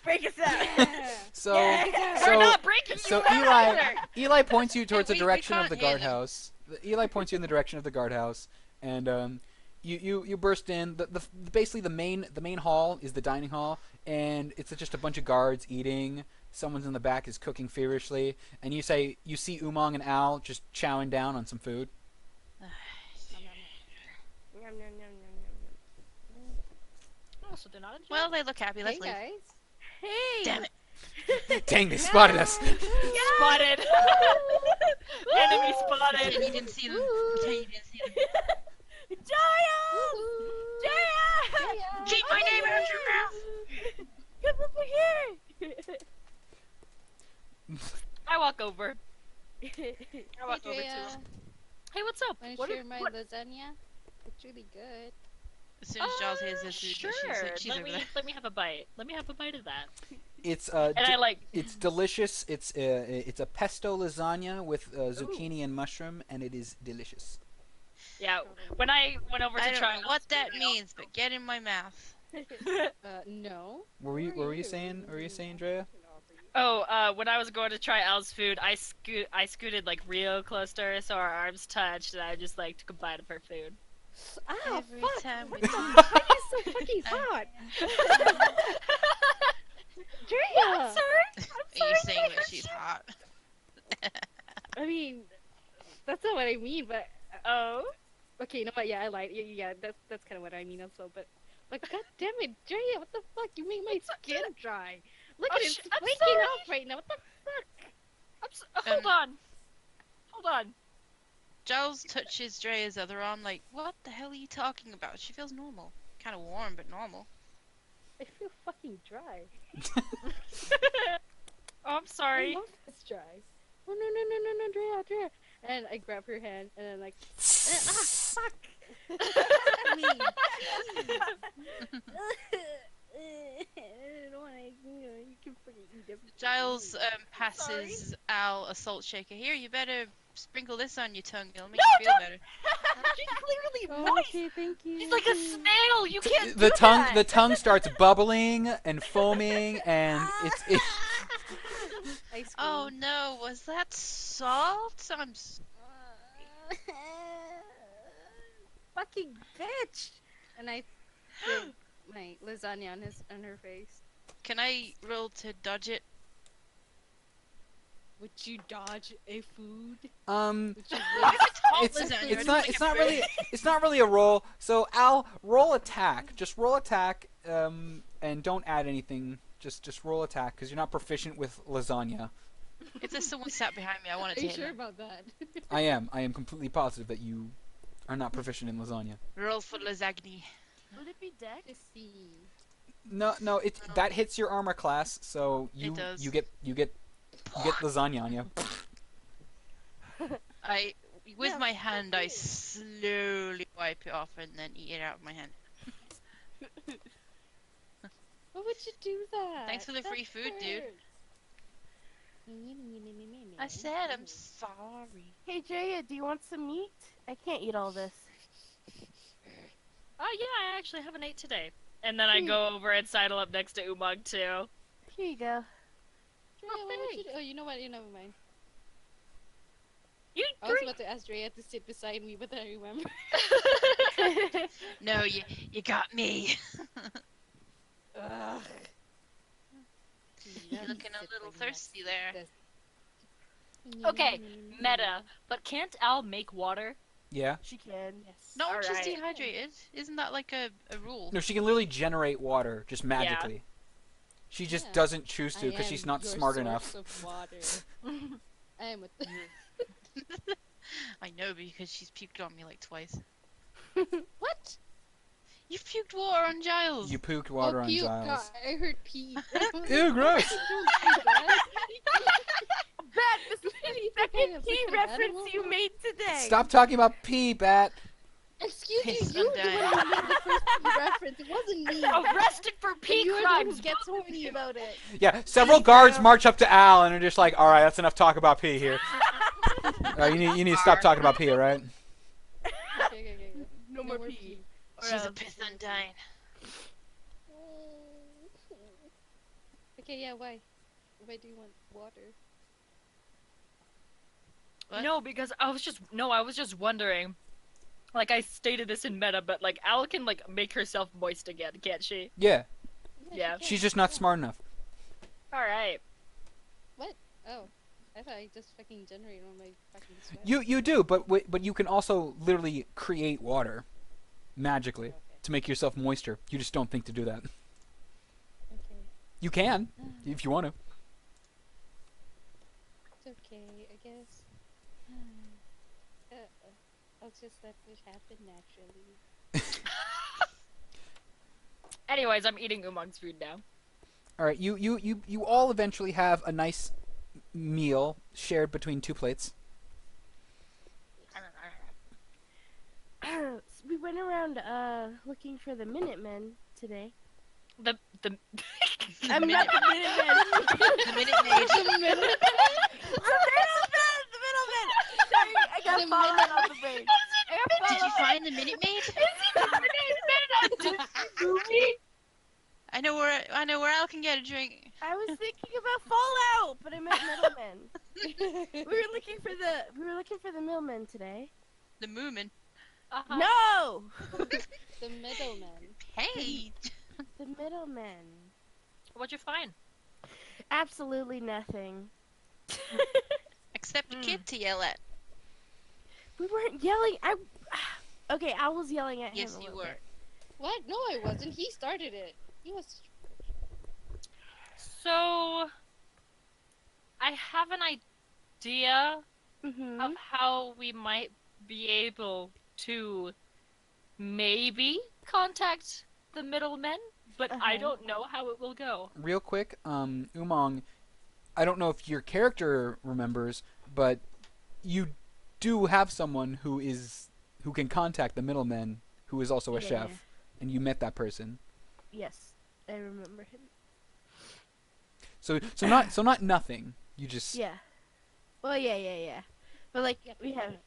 Speaker 5: Break us out.
Speaker 1: So,
Speaker 5: Yeah.
Speaker 1: so,
Speaker 4: We're not breaking
Speaker 1: so
Speaker 4: you out
Speaker 1: Eli,
Speaker 4: either.
Speaker 1: Eli points you towards the
Speaker 3: we
Speaker 1: direction of
Speaker 3: can't
Speaker 1: the
Speaker 3: hear them.
Speaker 1: guardhouse. Eli points you in the direction of the guardhouse, and you burst in. The basically the main hall is the dining hall, and it's just a bunch of guards eating. Someone's in the back is cooking feverishly, and you see Umang and Al just chowing down on some food.
Speaker 5: Nom, nom, nom, nom, nom.
Speaker 4: Also, do not enjoy.
Speaker 3: Well, they look happy. Let's
Speaker 6: Hey
Speaker 3: leave.
Speaker 6: guys.
Speaker 5: Hey!
Speaker 3: Damn it.
Speaker 1: Dang, they spotted us.
Speaker 4: Spotted. Enemy
Speaker 3: Pretend
Speaker 4: spotted.
Speaker 3: you didn't see them. Pretend you didn't see them.
Speaker 5: Giles! Giles!
Speaker 3: Keep my name out your mouth.
Speaker 5: Come over here!
Speaker 4: I walk over. I walk over to
Speaker 6: Andrea,
Speaker 4: him. Hey, what's up?
Speaker 6: wanna
Speaker 4: What
Speaker 6: share
Speaker 4: if-
Speaker 6: my
Speaker 4: what-
Speaker 6: lasagna? It's really good.
Speaker 3: As soon as Giles hears this,
Speaker 4: sure.
Speaker 3: she's
Speaker 4: let
Speaker 3: over
Speaker 4: me
Speaker 3: there.
Speaker 4: let me have a bite. Let me have a bite of that.
Speaker 1: It's
Speaker 4: And I like.
Speaker 1: it's delicious. It's a pesto lasagna with zucchini and mushroom, and it is delicious.
Speaker 4: Yeah. When I went over to
Speaker 3: I don't
Speaker 4: try
Speaker 3: know what that means, but get in my mouth.
Speaker 6: No.
Speaker 1: What were you saying? Were you saying, Drea?
Speaker 4: Oh, when I was going to try Al's food, I scooted like real close to her, so our arms touched, and I just like took a bite of her food.
Speaker 6: Ow,
Speaker 3: Every
Speaker 6: fuck!
Speaker 3: time
Speaker 6: What
Speaker 3: we
Speaker 6: the fuck? Why is so fucking hot? Drea!
Speaker 4: I'm sorry.
Speaker 3: Are you saying that she's hot?
Speaker 6: I mean, that's not what I mean, but
Speaker 4: Oh.
Speaker 6: okay, you know what? Yeah, I lied. Yeah, that's kind of what I mean also. But god damn it, Drea! What the fuck? You make my skin dry. Look
Speaker 4: Oh,
Speaker 6: at it, it's
Speaker 4: I'm
Speaker 6: flaking
Speaker 4: sorry.
Speaker 6: off right now. What the fuck?
Speaker 4: Hold on. Hold on.
Speaker 3: Giles touches Drea's other arm like, what the hell are you talking about? She feels normal. Kind of warm, but normal.
Speaker 6: I feel fucking dry.
Speaker 4: Oh, I'm
Speaker 6: My
Speaker 4: sorry.
Speaker 6: mouth is dry. Oh no, Drea. And I grab her hand and then like, fuck. Me. I don't wanna, you can fucking eat everything.
Speaker 3: Giles passes Al a salt shaker. Here, you better sprinkle this on your tongue. It'll make
Speaker 4: No,
Speaker 3: you feel
Speaker 4: don't-
Speaker 3: better.
Speaker 4: She's clearly
Speaker 6: Oh,
Speaker 4: moist.
Speaker 6: okay, thank you.
Speaker 4: She's like a snail. You can't
Speaker 1: The
Speaker 4: do
Speaker 1: tongue
Speaker 4: that.
Speaker 1: the tongue starts bubbling and foaming, and it's
Speaker 6: Ice cream.
Speaker 3: Oh no, was that salt?
Speaker 6: Fucking bitch! And I threw my lasagna on her face.
Speaker 3: Can I roll to dodge it?
Speaker 6: Would you dodge a food?
Speaker 1: um
Speaker 6: Would you
Speaker 1: it's
Speaker 3: lasagna,
Speaker 1: it's
Speaker 3: I
Speaker 1: not
Speaker 3: don't
Speaker 1: it's
Speaker 3: think
Speaker 1: not
Speaker 3: I
Speaker 1: really it's not really a roll. So Al, roll attack. Just roll attack, and don't add anything. Just roll attack because you're not proficient with lasagna.
Speaker 3: If there's someone sat behind me, I want
Speaker 6: Are
Speaker 3: to
Speaker 6: you
Speaker 3: hit
Speaker 6: sure
Speaker 3: them.
Speaker 6: about that?
Speaker 1: I am completely positive that you are not proficient in lasagna.
Speaker 3: Roll for lasagna.
Speaker 5: Would it be Dex?
Speaker 6: Let's see.
Speaker 1: No, it that hits your armor class, so you
Speaker 3: does.
Speaker 1: you get lasagna on you.
Speaker 3: With
Speaker 5: Yeah,
Speaker 3: my hand, I slowly wipe it off and then eat it out of my hand.
Speaker 6: Why would you do that?
Speaker 3: Thanks for the free food, dude.
Speaker 6: hurt.
Speaker 3: I said I'm sorry.
Speaker 5: Hey, Drea, do you want some meat? I can't eat all this.
Speaker 4: Oh yeah, I actually haven't ate today. And then I go over and sidle up next to Umang too.
Speaker 5: Here you go.
Speaker 6: Drea, what would you do? Oh, you know what? Never mind.
Speaker 4: You
Speaker 6: I was
Speaker 4: drink.
Speaker 6: about to ask Drea to sit beside me, but then I remember.
Speaker 3: No, you got me.
Speaker 6: Ugh.
Speaker 3: You're looking a little thirsty there.
Speaker 4: Okay, meta. But can't Al make water?
Speaker 1: Yeah.
Speaker 5: She can.
Speaker 6: Yes.
Speaker 3: Not when she's
Speaker 4: Alright.
Speaker 3: dehydrated. Isn't that like a rule?
Speaker 1: No, she can literally generate water just magically. She just
Speaker 6: Yeah.
Speaker 1: doesn't choose to
Speaker 6: I
Speaker 1: because she's
Speaker 6: am
Speaker 1: not
Speaker 6: your
Speaker 1: smart
Speaker 6: source
Speaker 1: enough.
Speaker 6: of water. I am with
Speaker 3: I know because she's puked on me like twice.
Speaker 6: What?
Speaker 3: You puked water on Giles.
Speaker 1: You pooped water
Speaker 6: oh,
Speaker 1: on
Speaker 6: puke.
Speaker 1: Giles.
Speaker 6: God, I heard pee.
Speaker 1: Ew, gross.
Speaker 6: Don't do that.
Speaker 5: That was the second
Speaker 6: Some
Speaker 5: T
Speaker 6: kind of
Speaker 5: reference
Speaker 6: animal?
Speaker 5: you made today.
Speaker 1: Stop talking about pee, Bat.
Speaker 6: Excuse me,
Speaker 3: Piss,
Speaker 6: you
Speaker 3: I'm
Speaker 6: the one
Speaker 3: dying.
Speaker 6: who made the first pee reference. It wasn't me.
Speaker 4: Arrested for pee
Speaker 6: You're the one
Speaker 4: crimes.
Speaker 6: who gets horny about it.
Speaker 1: Yeah, several guards march up to Al and are just like, all right, that's enough talk about pee here. You need to stop talking about pee, all right?
Speaker 6: Okay.
Speaker 5: No more pee. Or
Speaker 3: She's a
Speaker 5: else.
Speaker 3: piss undying.
Speaker 6: Okay, yeah, why? Why do you want water?
Speaker 3: What?
Speaker 4: No, because I was just wondering. Like I stated this in meta, but like Al can like make herself moist again, can't she?
Speaker 1: Yeah,
Speaker 4: Yeah.
Speaker 6: She
Speaker 1: she's
Speaker 6: can.
Speaker 1: just not
Speaker 6: Yeah.
Speaker 1: smart enough.
Speaker 4: All right.
Speaker 6: What? Oh, I thought I just fucking generated on my fucking sweat.
Speaker 1: You do, but you can also literally create water magically
Speaker 6: Okay.
Speaker 1: to make yourself moister. You just don't think to do that.
Speaker 6: Okay.
Speaker 1: You can if you want to.
Speaker 6: It's okay, I guess. I'll just let it happen naturally.
Speaker 4: Anyways, I'm eating Umang's food now.
Speaker 1: All right, you all eventually have a nice meal shared between two plates.
Speaker 5: We went around looking for the Minutemen today.
Speaker 4: The
Speaker 5: I'm not the Minutemen.
Speaker 3: The Minute Maid.
Speaker 6: The minute.
Speaker 5: The Middlemen. Sorry, I got
Speaker 6: The
Speaker 5: followed on the brain.
Speaker 3: Did you find the Minute Maid? I know where Al can get a drink.
Speaker 5: I was thinking about Fallout, but I meant Middlemen. We were looking for the Middlemen today.
Speaker 3: The Moomin.
Speaker 4: Uh-huh.
Speaker 5: No,
Speaker 6: The middleman.
Speaker 3: Hey.
Speaker 5: the Middlemen.
Speaker 4: What'd you find?
Speaker 5: Absolutely nothing.
Speaker 3: Except a kid to yell at.
Speaker 5: We weren't yelling. Okay, I was yelling at him.
Speaker 3: Yes,
Speaker 5: a
Speaker 3: you
Speaker 5: little
Speaker 3: were.
Speaker 5: bit.
Speaker 6: What? No, I wasn't. He started it. He was.
Speaker 4: So I have an idea of how we might be able to maybe contact the middlemen, but I don't know how it will go.
Speaker 1: Real quick, Umang, I don't know if your character remembers, but you do have someone who can contact the middleman, who is also a
Speaker 5: Yeah.
Speaker 1: chef, and you met that person.
Speaker 5: Yes, I remember him.
Speaker 1: So not nothing. You just
Speaker 5: Yeah. Well, yeah. But like we have.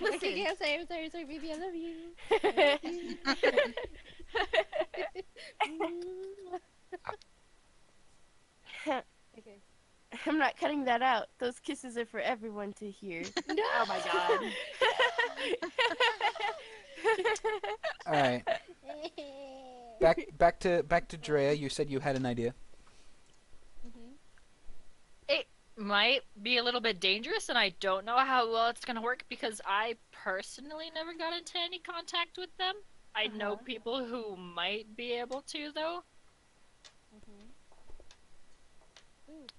Speaker 6: Okay, I'm sorry, baby, I love you. Okay.
Speaker 5: I'm not cutting that out. Those kisses are for everyone to hear.
Speaker 6: No.
Speaker 4: Oh my god.
Speaker 1: all right. Back to Drea. You said you had an idea.
Speaker 6: Mhm.
Speaker 4: It might be a little bit dangerous, and I don't know how well it's gonna work because I personally never got into any contact with them. I know people who might be able to, though.
Speaker 6: Mhm.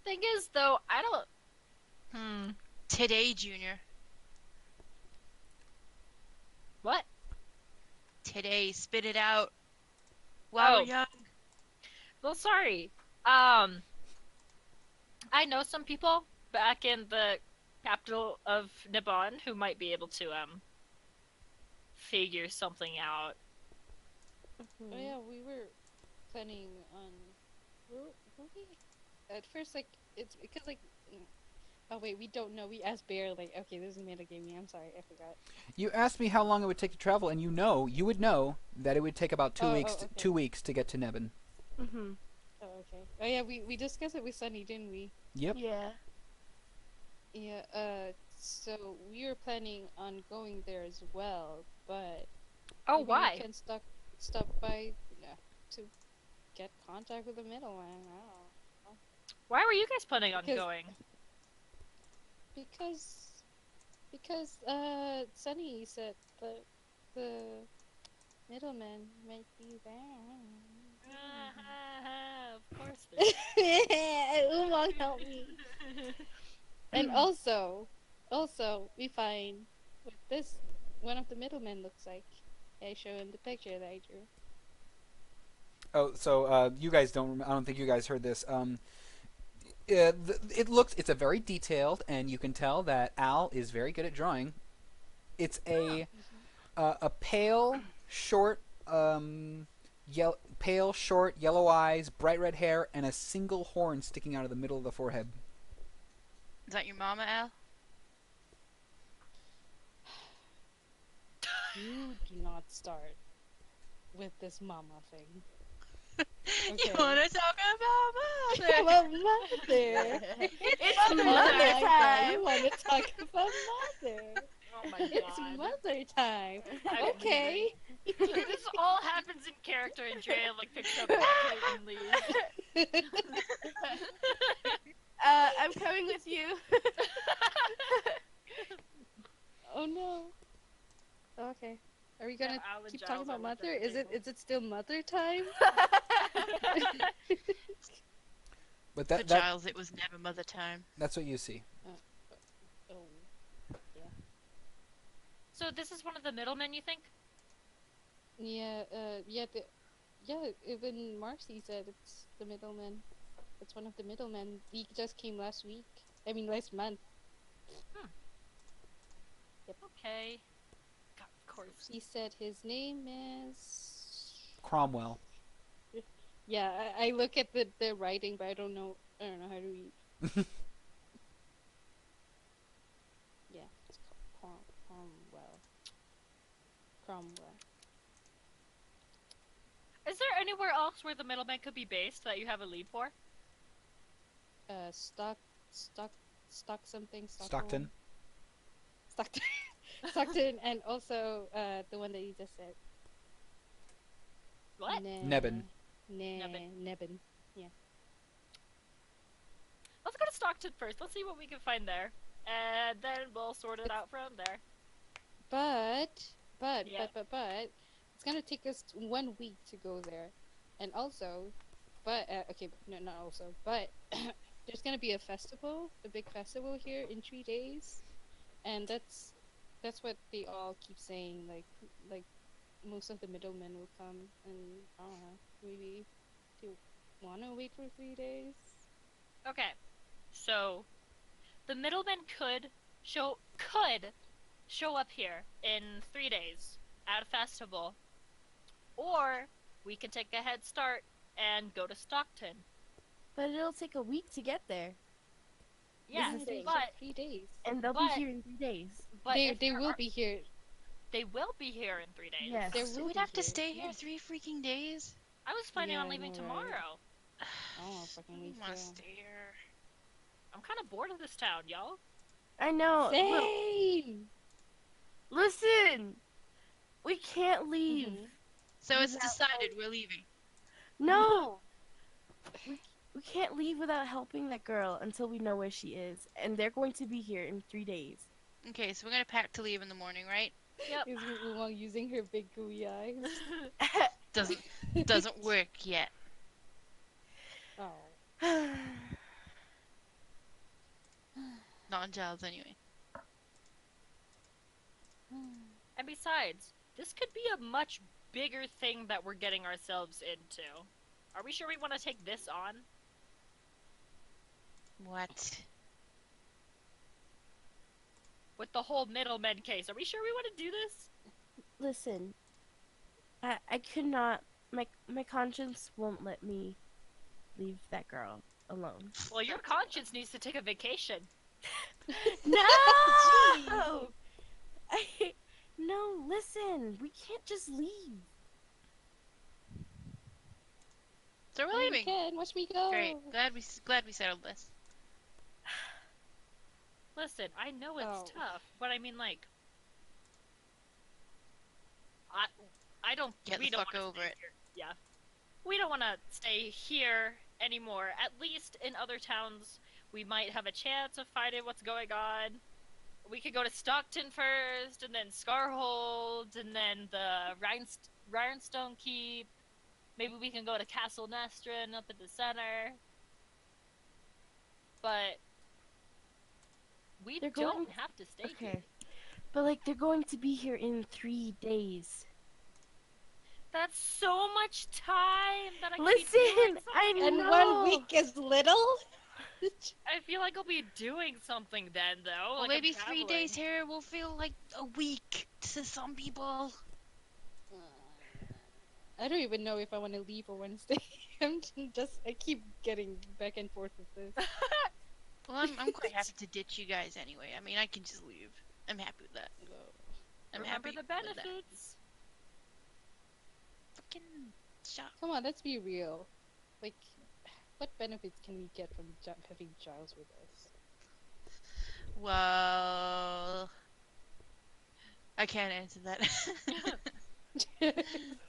Speaker 4: Thing is, though, I don't.
Speaker 3: Today, Junior.
Speaker 4: What?
Speaker 3: Today, spit it out. While
Speaker 4: Oh.
Speaker 3: we're young.
Speaker 4: Well, sorry. I know some people back in the capital of Nibbon who might be able to figure something out.
Speaker 6: Oh yeah, we were planning on. Were we? At first, like it's because like. Oh wait, we don't know. We asked Bear like, okay, this is metagaming. I'm sorry, I forgot.
Speaker 1: You asked me how long it would take to travel, and you would know that it would take about 2 weeks.
Speaker 6: okay.
Speaker 1: 2 weeks to get to Nebin.
Speaker 5: Mhm.
Speaker 6: Oh okay. Oh yeah, we discussed it with Sunny, didn't we?
Speaker 1: Yep.
Speaker 5: Yeah.
Speaker 6: Yeah. So we were planning on going there as well, but.
Speaker 4: Oh,
Speaker 6: maybe
Speaker 4: why?
Speaker 6: We can stop by to get contact with the middleman. I don't know.
Speaker 4: Why were you guys planning on
Speaker 6: Because-
Speaker 4: going?
Speaker 6: Because Sunny said the middleman might be there.
Speaker 4: Of course.
Speaker 6: Umang, help me. And also we find what this one of the middlemen looks like. I show him the picture that I drew.
Speaker 1: Oh, so you guys don't. I don't think you guys heard this. It's a very detailed, and you can tell that Al is very good at drawing. It's a pale, short, pale, short, yellow eyes, bright red hair, and a single horn sticking out of the middle of the forehead.
Speaker 3: Is that your mama, Al?
Speaker 6: You do not start with this mama thing.
Speaker 3: You wanna talk about mother?
Speaker 6: Well, mother.
Speaker 5: It's
Speaker 4: mother
Speaker 5: mother
Speaker 6: I
Speaker 5: time.
Speaker 6: want to talk about mother.
Speaker 4: Oh my
Speaker 6: It's
Speaker 4: god.
Speaker 6: mother time.
Speaker 4: I'm
Speaker 6: Okay.
Speaker 4: leaving. This all happens in character, and Drea like picks up the plate and leaves.
Speaker 5: I'm coming with you.
Speaker 6: Oh no. Okay. Are we gonna
Speaker 4: Al and
Speaker 6: keep
Speaker 4: Giles
Speaker 6: talking
Speaker 4: are
Speaker 6: about
Speaker 4: left at
Speaker 6: mother?
Speaker 4: the
Speaker 6: Is it
Speaker 4: table.
Speaker 6: is it still mother time?
Speaker 1: But
Speaker 3: For
Speaker 1: that
Speaker 3: Giles, it was never mother time.
Speaker 1: that's what you see.
Speaker 6: Oh.
Speaker 4: So this is one of the middlemen, you think?
Speaker 6: Yeah, even Marcy said it's the middleman. It's one of the middlemen. He just came last week. I mean, last month.
Speaker 4: Okay. God, of course.
Speaker 6: He said his name is.
Speaker 1: Cromwell.
Speaker 6: Yeah, I look at the writing, but I don't know how to read. Yeah, it's Cromwell. Cromwell.
Speaker 4: Is there anywhere else where the middleman could be based that you have a lead for?
Speaker 6: Stock something.
Speaker 1: Stockton.
Speaker 6: Stockton. Stockton, and also the one that you just said.
Speaker 4: What?
Speaker 1: Nebben.
Speaker 6: Nebben.
Speaker 4: Let's go to Stockton first. Let's see what we can find there. And then we'll sort it out from there.
Speaker 6: But
Speaker 4: Yeah.
Speaker 6: it's gonna take us 1 week to go there, and also, but okay, no, not also, but there's gonna be a big festival here in 3 days, and that's what they all keep saying. Like most of the middlemen will come, and I don't know, maybe do you wanna wait for 3 days?
Speaker 4: Okay. So, the middleman could show up here in 3 days at a festival, or we can take a head start and go to Stockton.
Speaker 5: But it'll take a week to get there,
Speaker 4: Yeah,
Speaker 5: This is the
Speaker 4: but
Speaker 6: 3 days.
Speaker 5: and they'll
Speaker 4: But-
Speaker 5: be here in 3 days.
Speaker 6: they
Speaker 4: if there
Speaker 6: will
Speaker 4: are-
Speaker 6: be here.
Speaker 4: They will be here in 3 days.
Speaker 5: Yes.
Speaker 6: There
Speaker 3: So
Speaker 6: will
Speaker 3: we'd
Speaker 6: be
Speaker 3: have to
Speaker 6: here.
Speaker 3: stay here
Speaker 6: Yeah.
Speaker 3: 3 freaking days?
Speaker 4: I was planning on
Speaker 6: Yeah, I
Speaker 4: leaving
Speaker 6: know, right?
Speaker 4: tomorrow.
Speaker 6: I don't wanna fucking
Speaker 3: I
Speaker 6: leave
Speaker 3: want to
Speaker 6: too.
Speaker 3: stay here.
Speaker 4: I'm kind of bored of this town, y'all.
Speaker 5: I know. Look,
Speaker 6: Same.
Speaker 5: listen, we can't leave.
Speaker 6: Mhm.
Speaker 3: So it's
Speaker 5: Without
Speaker 3: decided we're leaving.
Speaker 5: No, we can't leave without helping that girl until we know where she is, and they're going to be here in 3 days.
Speaker 3: Okay, so we're gonna pack to leave in the morning, right?
Speaker 4: Yep.
Speaker 6: Is Oolong using her big gooey eyes?
Speaker 3: Doesn't work yet.
Speaker 6: Oh.
Speaker 3: Not on Giles anyway.
Speaker 4: And besides, this could be a much bigger thing that we're getting ourselves into. Are we sure we want to take this on?
Speaker 3: What?
Speaker 4: With the whole middleman case, are we sure we want to do this?
Speaker 5: Listen, I could not. My conscience won't let me leave that girl alone.
Speaker 4: Well, your conscience needs to take a vacation.
Speaker 5: No! No, listen, we can't just leave.
Speaker 3: So we're
Speaker 6: You
Speaker 3: leaving.
Speaker 6: can watch me go.
Speaker 3: Great. Glad we settled this.
Speaker 4: Listen, I know it's
Speaker 6: Oh.
Speaker 4: tough, but I mean, like, I don't.
Speaker 3: Get
Speaker 4: we
Speaker 3: the
Speaker 4: don't
Speaker 3: fuck
Speaker 4: wanna
Speaker 3: over
Speaker 4: stay
Speaker 3: it.
Speaker 4: Here. Yeah, we don't want to stay here anymore. At least in other towns, we might have a chance of finding what's going on. We could go to Stockton first, and then Scarhold, and then the Rhinestone Keep. Maybe we can go to Castle Nestrin up at the center. But we
Speaker 5: They're
Speaker 4: don't
Speaker 5: going-
Speaker 4: have to stay here.
Speaker 5: Okay, but like they're going to be here in 3 days.
Speaker 4: That's so much time that I could be
Speaker 5: Listen,
Speaker 4: doing
Speaker 5: I
Speaker 4: something.
Speaker 6: And
Speaker 5: No.
Speaker 6: 1 week is little.
Speaker 4: I feel like I'll be doing something then, though.
Speaker 3: Well,
Speaker 4: like
Speaker 3: maybe
Speaker 4: I'm
Speaker 3: 3 days
Speaker 4: traveling.
Speaker 3: here will feel like a week to some people.
Speaker 6: I don't even know if I want to leave or want to stay. I keep getting back and forth with this.
Speaker 3: Well, I'm quite happy to ditch you guys anyway. I mean, I can just leave. I'm happy with that. I'm
Speaker 4: Remember
Speaker 3: happy
Speaker 4: the
Speaker 3: with that.
Speaker 4: benefits.
Speaker 3: Fucking Shut.
Speaker 6: Come on, let's be real. Like, what benefits can we get from having Giles with us?
Speaker 3: Well, I can't answer that.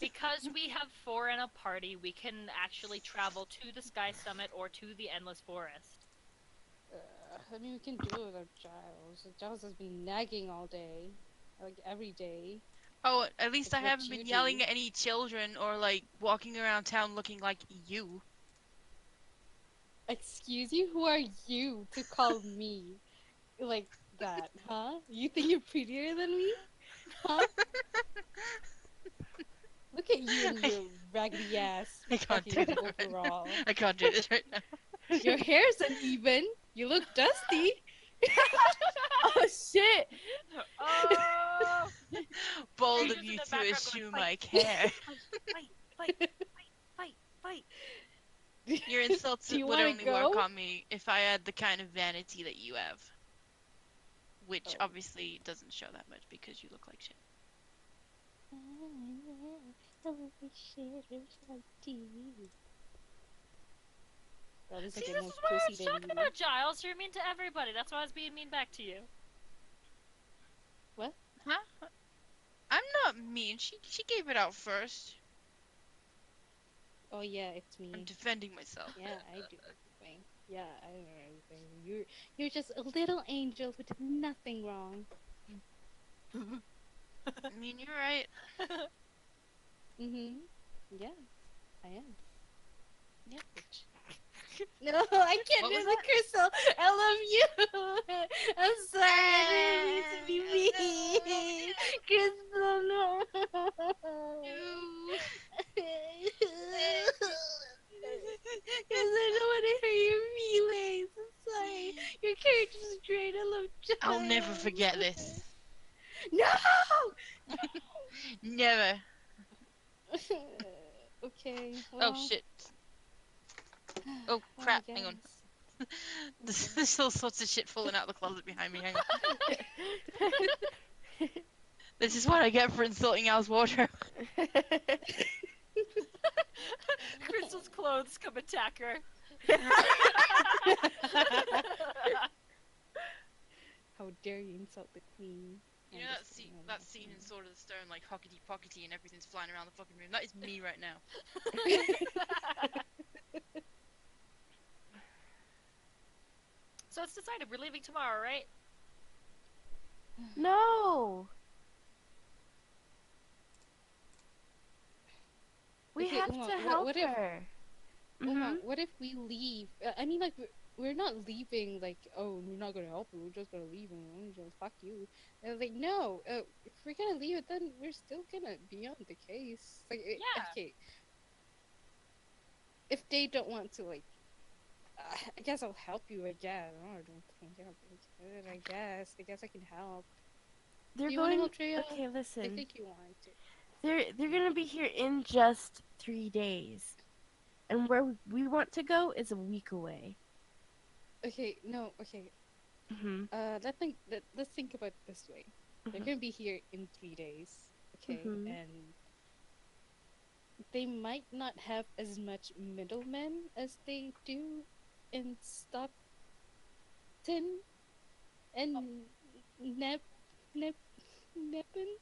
Speaker 4: Because we have 4 in a party, we can actually travel to the Sky Summit or to the Endless Forest.
Speaker 6: I mean, we can do it without Giles. Giles has been nagging all day, like every day.
Speaker 3: Oh, at least
Speaker 6: It's
Speaker 3: I
Speaker 6: what
Speaker 3: haven't
Speaker 6: you
Speaker 3: been yelling
Speaker 6: do.
Speaker 3: at any children or like walking around town looking like you.
Speaker 6: Excuse you? Who are you to call me like that, huh? You think you're prettier than me? Huh? Look at you and your raggedy ass
Speaker 3: I can't do
Speaker 6: fucking
Speaker 3: that right now.
Speaker 6: overall.
Speaker 3: I can't do this right now.
Speaker 6: Your hair's uneven. You look dusty.
Speaker 5: Oh shit!
Speaker 4: Oh!
Speaker 3: Bold
Speaker 4: Who's
Speaker 3: of
Speaker 4: in
Speaker 3: you
Speaker 4: the
Speaker 3: to
Speaker 4: background
Speaker 3: assume
Speaker 4: going,
Speaker 3: I care.
Speaker 4: fight, fight, fight, fight, fight.
Speaker 3: Your insults
Speaker 6: Do you
Speaker 3: would
Speaker 6: want to
Speaker 3: only work
Speaker 6: go?
Speaker 3: on me if I had the kind of vanity that you have. Which
Speaker 6: Oh.
Speaker 3: obviously doesn't show that much because you look like shit.
Speaker 6: Well, at least I
Speaker 4: See,
Speaker 6: get
Speaker 4: this
Speaker 6: more
Speaker 4: is what I
Speaker 6: pussy
Speaker 4: was
Speaker 6: than
Speaker 4: talking
Speaker 6: you.
Speaker 4: about, Giles. You're mean to everybody. That's why I was being mean back to you.
Speaker 6: What?
Speaker 3: Huh? I'm not mean. She gave it out first.
Speaker 6: Oh yeah, it's
Speaker 3: I'm
Speaker 6: me.
Speaker 3: defending myself.
Speaker 6: Yeah, I do everything. Yeah, I know everything. You're just a little angel who did nothing wrong.
Speaker 3: I mean, you're right.
Speaker 6: Mhm. Yeah, I am.
Speaker 3: Yeah.
Speaker 6: Bitch. No, I can't
Speaker 3: What
Speaker 6: do
Speaker 3: was
Speaker 6: the
Speaker 3: that?
Speaker 6: crystal. I love you. I'm sorry. I didn't mean to be mean. Crystal, no.
Speaker 3: No.
Speaker 6: Because I don't want to hurt your feelings. I'm sorry. Your character's great. I love
Speaker 3: I'll never
Speaker 6: Giles.
Speaker 3: forget this.
Speaker 6: No!
Speaker 3: Never.
Speaker 6: Okay,
Speaker 3: Oh
Speaker 6: well.
Speaker 3: shit. Oh
Speaker 6: well, I
Speaker 3: crap. Hang on.
Speaker 6: guess.
Speaker 3: There's all sorts of shit falling out of the closet behind me. Hang on. This is what I get for insulting Al's wardrobe.
Speaker 4: Crystal's clothes come attack her.
Speaker 6: How dare you insult the queen?
Speaker 3: You
Speaker 6: I'm
Speaker 3: know
Speaker 6: just kidding, I
Speaker 3: that
Speaker 6: love
Speaker 3: scene
Speaker 6: you.
Speaker 3: in Sword of the Stone, like hockety pockety and everything's flying around the fucking room. That is me right now.
Speaker 4: So it's decided we're leaving tomorrow, right?
Speaker 5: No. We
Speaker 6: Okay,
Speaker 5: have
Speaker 6: hold
Speaker 5: to
Speaker 6: on.
Speaker 5: help
Speaker 6: What if?
Speaker 5: her.
Speaker 6: Hold on.
Speaker 5: Mhm.
Speaker 6: What if we leave? I mean, like we're not leaving. Like, oh, we're not gonna help you. We're just gonna leave and we're just fuck you. And I was like, no. If we're gonna leave it, then we're still gonna be on the case. Like,
Speaker 4: Yeah.
Speaker 6: okay. If they don't want to, like, I guess I'll help you. I guess. I don't think I'll be good. I guess. I guess I can help.
Speaker 5: They're
Speaker 6: Do you want to
Speaker 5: going.
Speaker 6: help, Treya?
Speaker 5: Okay,
Speaker 6: I
Speaker 5: listen.
Speaker 6: think you wanted to.
Speaker 5: They're gonna be here in just 3 days, and where we want to go is a week away.
Speaker 6: Okay, no, okay.
Speaker 5: Mhm.
Speaker 6: Let's think about it this way. They're
Speaker 5: Mhm.
Speaker 6: gonna be here in 3 days, okay,
Speaker 5: Mhm.
Speaker 6: and they might not have as much middlemen as they do in Stockton and Nep Nepin.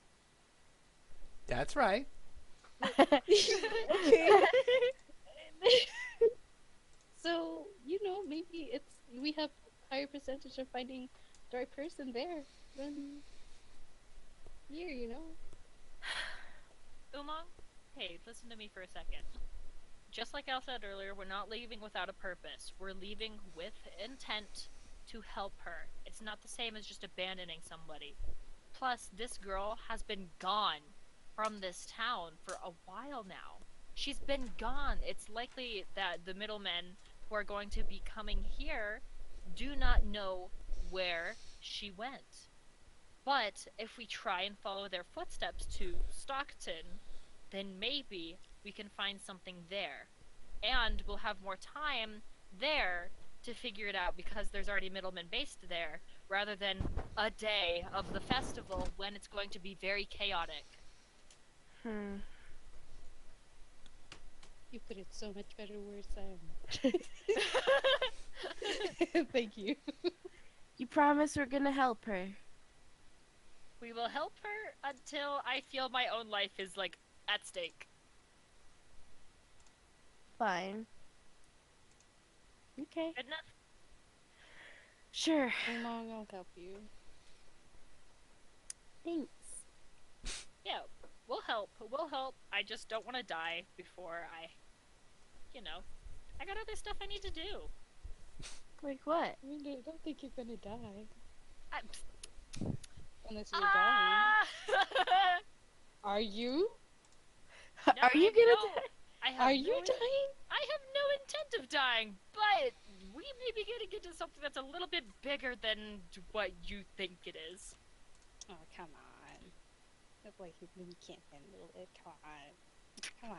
Speaker 1: That's right.
Speaker 6: Okay. So, maybe we have higher percentage of finding the right person there than here.
Speaker 4: Umang, hey, listen to me for a second. Just like Al said earlier, we're not leaving without a purpose. We're leaving with intent to help her. It's not the same as just abandoning somebody. Plus, this girl has been gone from this town for a while now. She's been gone. It's likely that the middlemen who are going to be coming here do not know where she went. But if we try and follow their footsteps to Stockton, then maybe we can find something there. And we'll have more time there to figure it out because there's already middlemen based there, rather than a day of the festival when it's going to be very chaotic.
Speaker 5: Hmm.
Speaker 6: You put it so much better words than. Thank you.
Speaker 5: You promise we're gonna help her.
Speaker 4: We will help her until I feel my own life is, like, at stake.
Speaker 5: Fine. Okay.
Speaker 4: Good enough?
Speaker 5: Sure.
Speaker 6: Long, I'll help you.
Speaker 5: Thanks.
Speaker 4: Yeah, we'll help. We'll help. I just don't want to die before I, I got other stuff I need to do.
Speaker 5: Like what?
Speaker 6: I mean, I don't think you're gonna die.
Speaker 4: I,
Speaker 6: Unless you're dying. Are you?
Speaker 4: No,
Speaker 5: Are you
Speaker 4: I
Speaker 5: gonna
Speaker 4: know.
Speaker 5: die?
Speaker 4: I have
Speaker 6: Are you
Speaker 4: no,
Speaker 6: dying?
Speaker 4: I have no intent of dying, but we may be getting into something that's a little bit bigger than what you think it is.
Speaker 6: Oh, come on. Look like you can't handle it. Come on. Come on.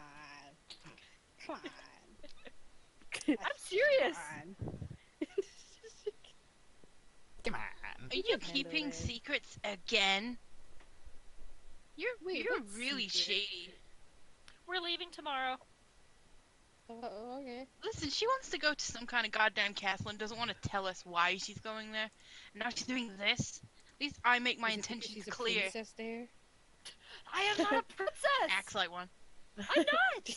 Speaker 6: Come on.
Speaker 4: I'm serious.
Speaker 6: Come on.
Speaker 1: Come on.
Speaker 3: Are you
Speaker 6: can handle
Speaker 3: keeping
Speaker 6: it.
Speaker 3: secrets again?
Speaker 6: Wait,
Speaker 3: You're
Speaker 6: what
Speaker 3: really
Speaker 6: secret?
Speaker 3: shady.
Speaker 4: We're leaving tomorrow.
Speaker 6: Oh, okay.
Speaker 3: Listen, she wants to go to some kind of goddamn castle and doesn't want to tell us why she's going there. And now she's doing this. At least I make my
Speaker 6: Is it because
Speaker 3: intentions
Speaker 6: she's a
Speaker 3: clear.
Speaker 6: princess there?
Speaker 4: I am not a princess.
Speaker 3: Acts like one.
Speaker 4: I'm not.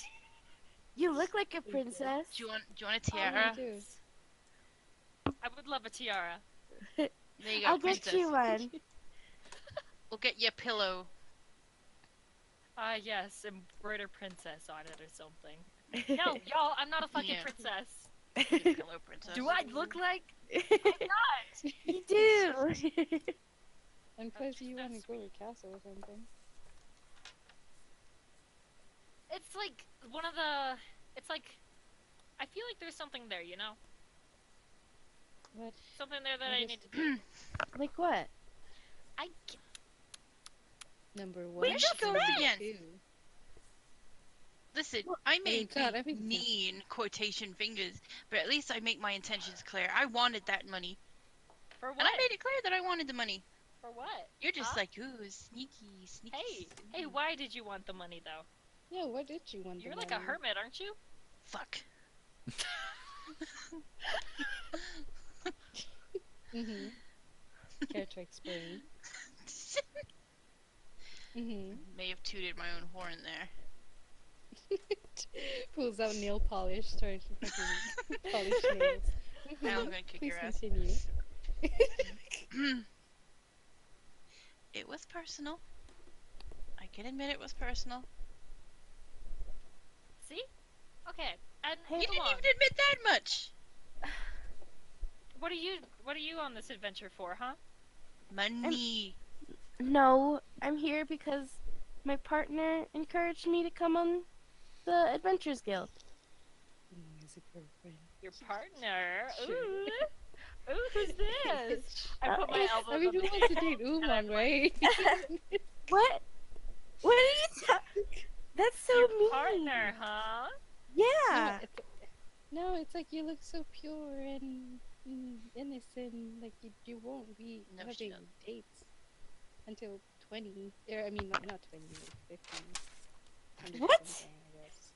Speaker 5: You look like a princess.
Speaker 3: Do you want a
Speaker 6: Oh,
Speaker 3: tiara?
Speaker 6: you do.
Speaker 4: I would love a tiara.
Speaker 3: There you go,
Speaker 5: I'll
Speaker 3: princess.
Speaker 5: get you one.
Speaker 3: We'll get you a pillow.
Speaker 4: Yes, embroider princess on it or something. No, y'all, I'm not a fucking
Speaker 3: Yeah.
Speaker 4: princess.
Speaker 3: Pillow princess.
Speaker 4: Do I look like?
Speaker 5: You do.
Speaker 6: And plus, you
Speaker 4: so
Speaker 6: want to go to a castle or something.
Speaker 4: It's like one of the. It's like. I feel like there's something there, you know?
Speaker 6: What?
Speaker 4: Something there that
Speaker 6: I
Speaker 4: I
Speaker 6: guess-
Speaker 4: need to do.
Speaker 5: Like what?
Speaker 4: I.
Speaker 6: Number one.
Speaker 3: Where she goes
Speaker 6: number
Speaker 3: again?
Speaker 6: two.
Speaker 3: Listen, I may
Speaker 6: God, I
Speaker 3: be
Speaker 6: think-
Speaker 3: mean quotation fingers, but at least I make my intentions clear. I wanted that money,
Speaker 4: For what?
Speaker 3: and I made it clear that I wanted the money.
Speaker 4: For what?
Speaker 3: You're just
Speaker 4: Huh?
Speaker 3: like, ooh, sneaky, sneaky.
Speaker 4: Hey, why did you want the money though?
Speaker 6: Yeah, what did you want?
Speaker 4: You're
Speaker 6: the
Speaker 4: like a
Speaker 6: money?
Speaker 4: hermit, aren't you?
Speaker 3: Fuck.
Speaker 6: Mm-hmm. Care to explain? Mm-hmm.
Speaker 3: May have tooted my own horn there.
Speaker 6: Pulls out nail polish, starts to fucking polish nails.
Speaker 3: Now I'm gonna kick
Speaker 6: Please
Speaker 3: your ass.
Speaker 6: continue.
Speaker 3: It was personal. I can admit it was personal.
Speaker 4: See? Okay. And
Speaker 5: Hey,
Speaker 3: You
Speaker 4: come
Speaker 3: didn't
Speaker 4: on.
Speaker 3: even admit that much.
Speaker 4: What are you on this adventure for, huh?
Speaker 3: Money.
Speaker 5: No, I'm here because my partner encouraged me to come on the Adventures Guild.
Speaker 6: As a girlfriend.
Speaker 4: Your partner.
Speaker 6: Sure.
Speaker 4: Ooh. Ooh, who's this? I put my elbows
Speaker 6: I mean,
Speaker 4: on
Speaker 6: who
Speaker 4: the
Speaker 6: wants to
Speaker 4: table.
Speaker 6: date Oolong, right?
Speaker 5: What? What are you talking? That's so
Speaker 4: Your
Speaker 5: mean.
Speaker 4: partner, huh?
Speaker 5: Yeah.
Speaker 6: No, it's like you look so pure and innocent. Like you won't be
Speaker 3: No, she
Speaker 6: having
Speaker 3: doesn't.
Speaker 6: dates until 20. Or I mean, not 20, like 50. 100
Speaker 5: What?
Speaker 6: something, I guess.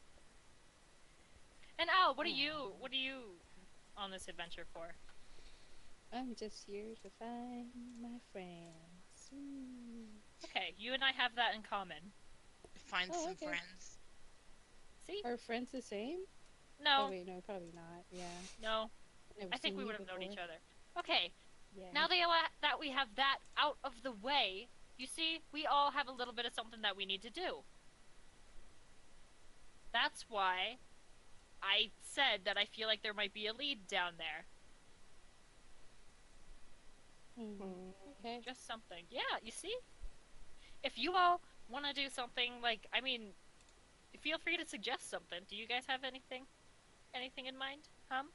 Speaker 4: And Al, what are you on this adventure for?
Speaker 6: I'm just here to find my friends. Ooh.
Speaker 4: Okay, you and I have that in common.
Speaker 3: Find
Speaker 6: Oh,
Speaker 3: some
Speaker 6: okay.
Speaker 3: friends.
Speaker 4: See?
Speaker 6: Are friends the same?
Speaker 4: No,
Speaker 6: Oh wait, no, probably not. Yeah.
Speaker 4: no.
Speaker 6: Never
Speaker 4: I think
Speaker 6: seen
Speaker 4: we
Speaker 6: you
Speaker 4: would have known each
Speaker 6: before.
Speaker 4: other. Okay,
Speaker 6: Yeah.
Speaker 4: now that we have that out of the way, you see, we all have a little bit of something that we need to do. That's why I said that I feel like there might be a lead down there.
Speaker 6: Okay.
Speaker 4: Just something. Yeah, you see? If you all want to do something, like, I mean, feel free to suggest something. Do you guys have anything in mind?
Speaker 6: I'm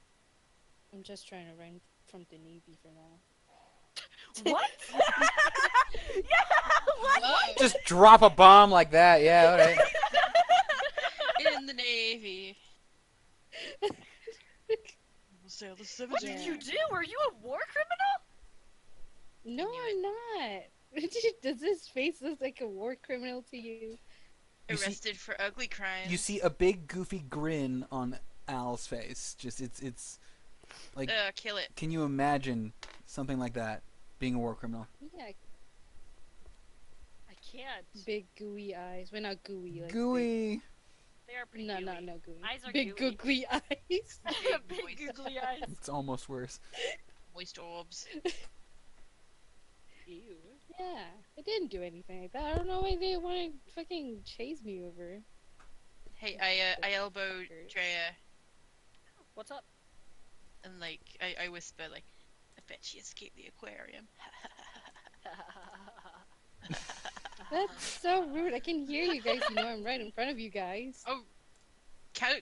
Speaker 6: just trying to run from the Navy for now.
Speaker 4: What?
Speaker 3: What?
Speaker 1: Just drop a bomb like that. Yeah, all right.
Speaker 3: In the Navy. We'll sail the seven
Speaker 4: What
Speaker 3: seas.
Speaker 4: did you do? Are you a war criminal?
Speaker 6: No, I'm not. Does this face look like a war criminal to you?
Speaker 3: Arrested for ugly crimes.
Speaker 1: You see a big goofy grin on Al's face. Just it's like,
Speaker 3: kill it.
Speaker 1: can you imagine something like that being a war criminal?
Speaker 6: Yeah,
Speaker 4: I can't.
Speaker 6: big gooey eyes. Well, not gooey. Like
Speaker 1: Gooey.
Speaker 4: They are pretty
Speaker 6: Big,
Speaker 4: gooey.
Speaker 6: no gooey.
Speaker 4: Eyes are
Speaker 6: big
Speaker 4: gooey.
Speaker 6: googly eyes.
Speaker 3: Big
Speaker 4: Big
Speaker 3: moist.
Speaker 4: googly eyes.
Speaker 1: It's almost worse.
Speaker 3: Moist orbs.
Speaker 4: Ew.
Speaker 6: Yeah, I didn't do anything like that. I don't know why they want to fucking chase me over.
Speaker 3: Hey, I elbowed Drea
Speaker 4: What's up?
Speaker 3: and like I whisper like, I bet she escaped the aquarium.
Speaker 6: That's so rude. I can hear you guys. You know I'm right in front of you guys.
Speaker 3: Oh,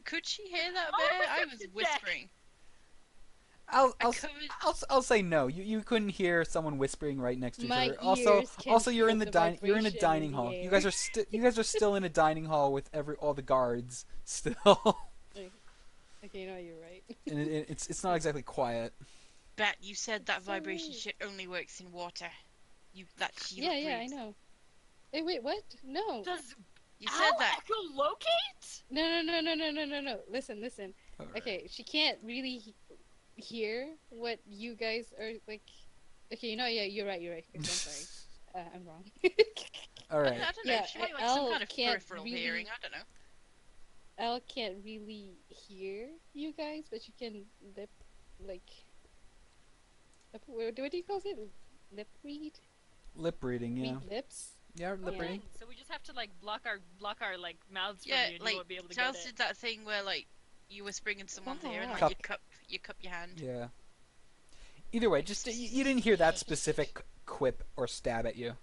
Speaker 3: could she hear that
Speaker 4: Oh,
Speaker 3: bit? I was
Speaker 4: perception check.
Speaker 3: whispering.
Speaker 1: I'll
Speaker 3: I
Speaker 1: I'll,
Speaker 3: could.
Speaker 1: I'll say no. You couldn't hear someone whispering right next to each
Speaker 6: My
Speaker 1: other. Also,
Speaker 6: ears can
Speaker 1: you're in
Speaker 6: feel
Speaker 1: the
Speaker 6: the
Speaker 1: you're in a
Speaker 6: vibration
Speaker 1: dining
Speaker 6: in the
Speaker 1: hall.
Speaker 6: air.
Speaker 1: You guys are still in a dining hall with all the guards still.
Speaker 6: Okay, no, you're right.
Speaker 1: And it's not exactly quiet.
Speaker 3: Bat, you said that
Speaker 6: So
Speaker 3: vibration
Speaker 6: weird.
Speaker 3: shit only works in water. That she
Speaker 6: Yeah, I know. Hey, wait, what? No.
Speaker 4: Does
Speaker 3: You said
Speaker 4: Al
Speaker 3: that.
Speaker 4: echolocate?
Speaker 6: No. Listen.
Speaker 1: Alright.
Speaker 6: Okay, she can't really hear what you guys are like. Okay, you know, yeah, you're right. Okay, I'm sorry. I'm wrong.
Speaker 1: All
Speaker 3: I
Speaker 1: right.
Speaker 3: don't know.
Speaker 6: Yeah,
Speaker 3: She might like some
Speaker 6: Elle
Speaker 3: kind of
Speaker 6: can't
Speaker 3: peripheral
Speaker 6: really-
Speaker 3: hearing. I don't know.
Speaker 6: Elle can't really hear you guys, but you can lip what do you call it? Lip read?
Speaker 1: Lip reading, yeah.
Speaker 6: Read lips?
Speaker 1: Yeah, lip
Speaker 6: Yeah.
Speaker 1: reading.
Speaker 4: So we just have to like block our like mouths
Speaker 3: Yeah,
Speaker 4: from you, and
Speaker 3: like
Speaker 4: you won't be able to
Speaker 3: Charles
Speaker 4: get
Speaker 3: did
Speaker 4: it.
Speaker 3: that thing where like you whispering in someone's ear and like
Speaker 1: Cup.
Speaker 3: you cup your hand.
Speaker 1: Yeah. Either way, just you didn't hear that specific quip or stab at you.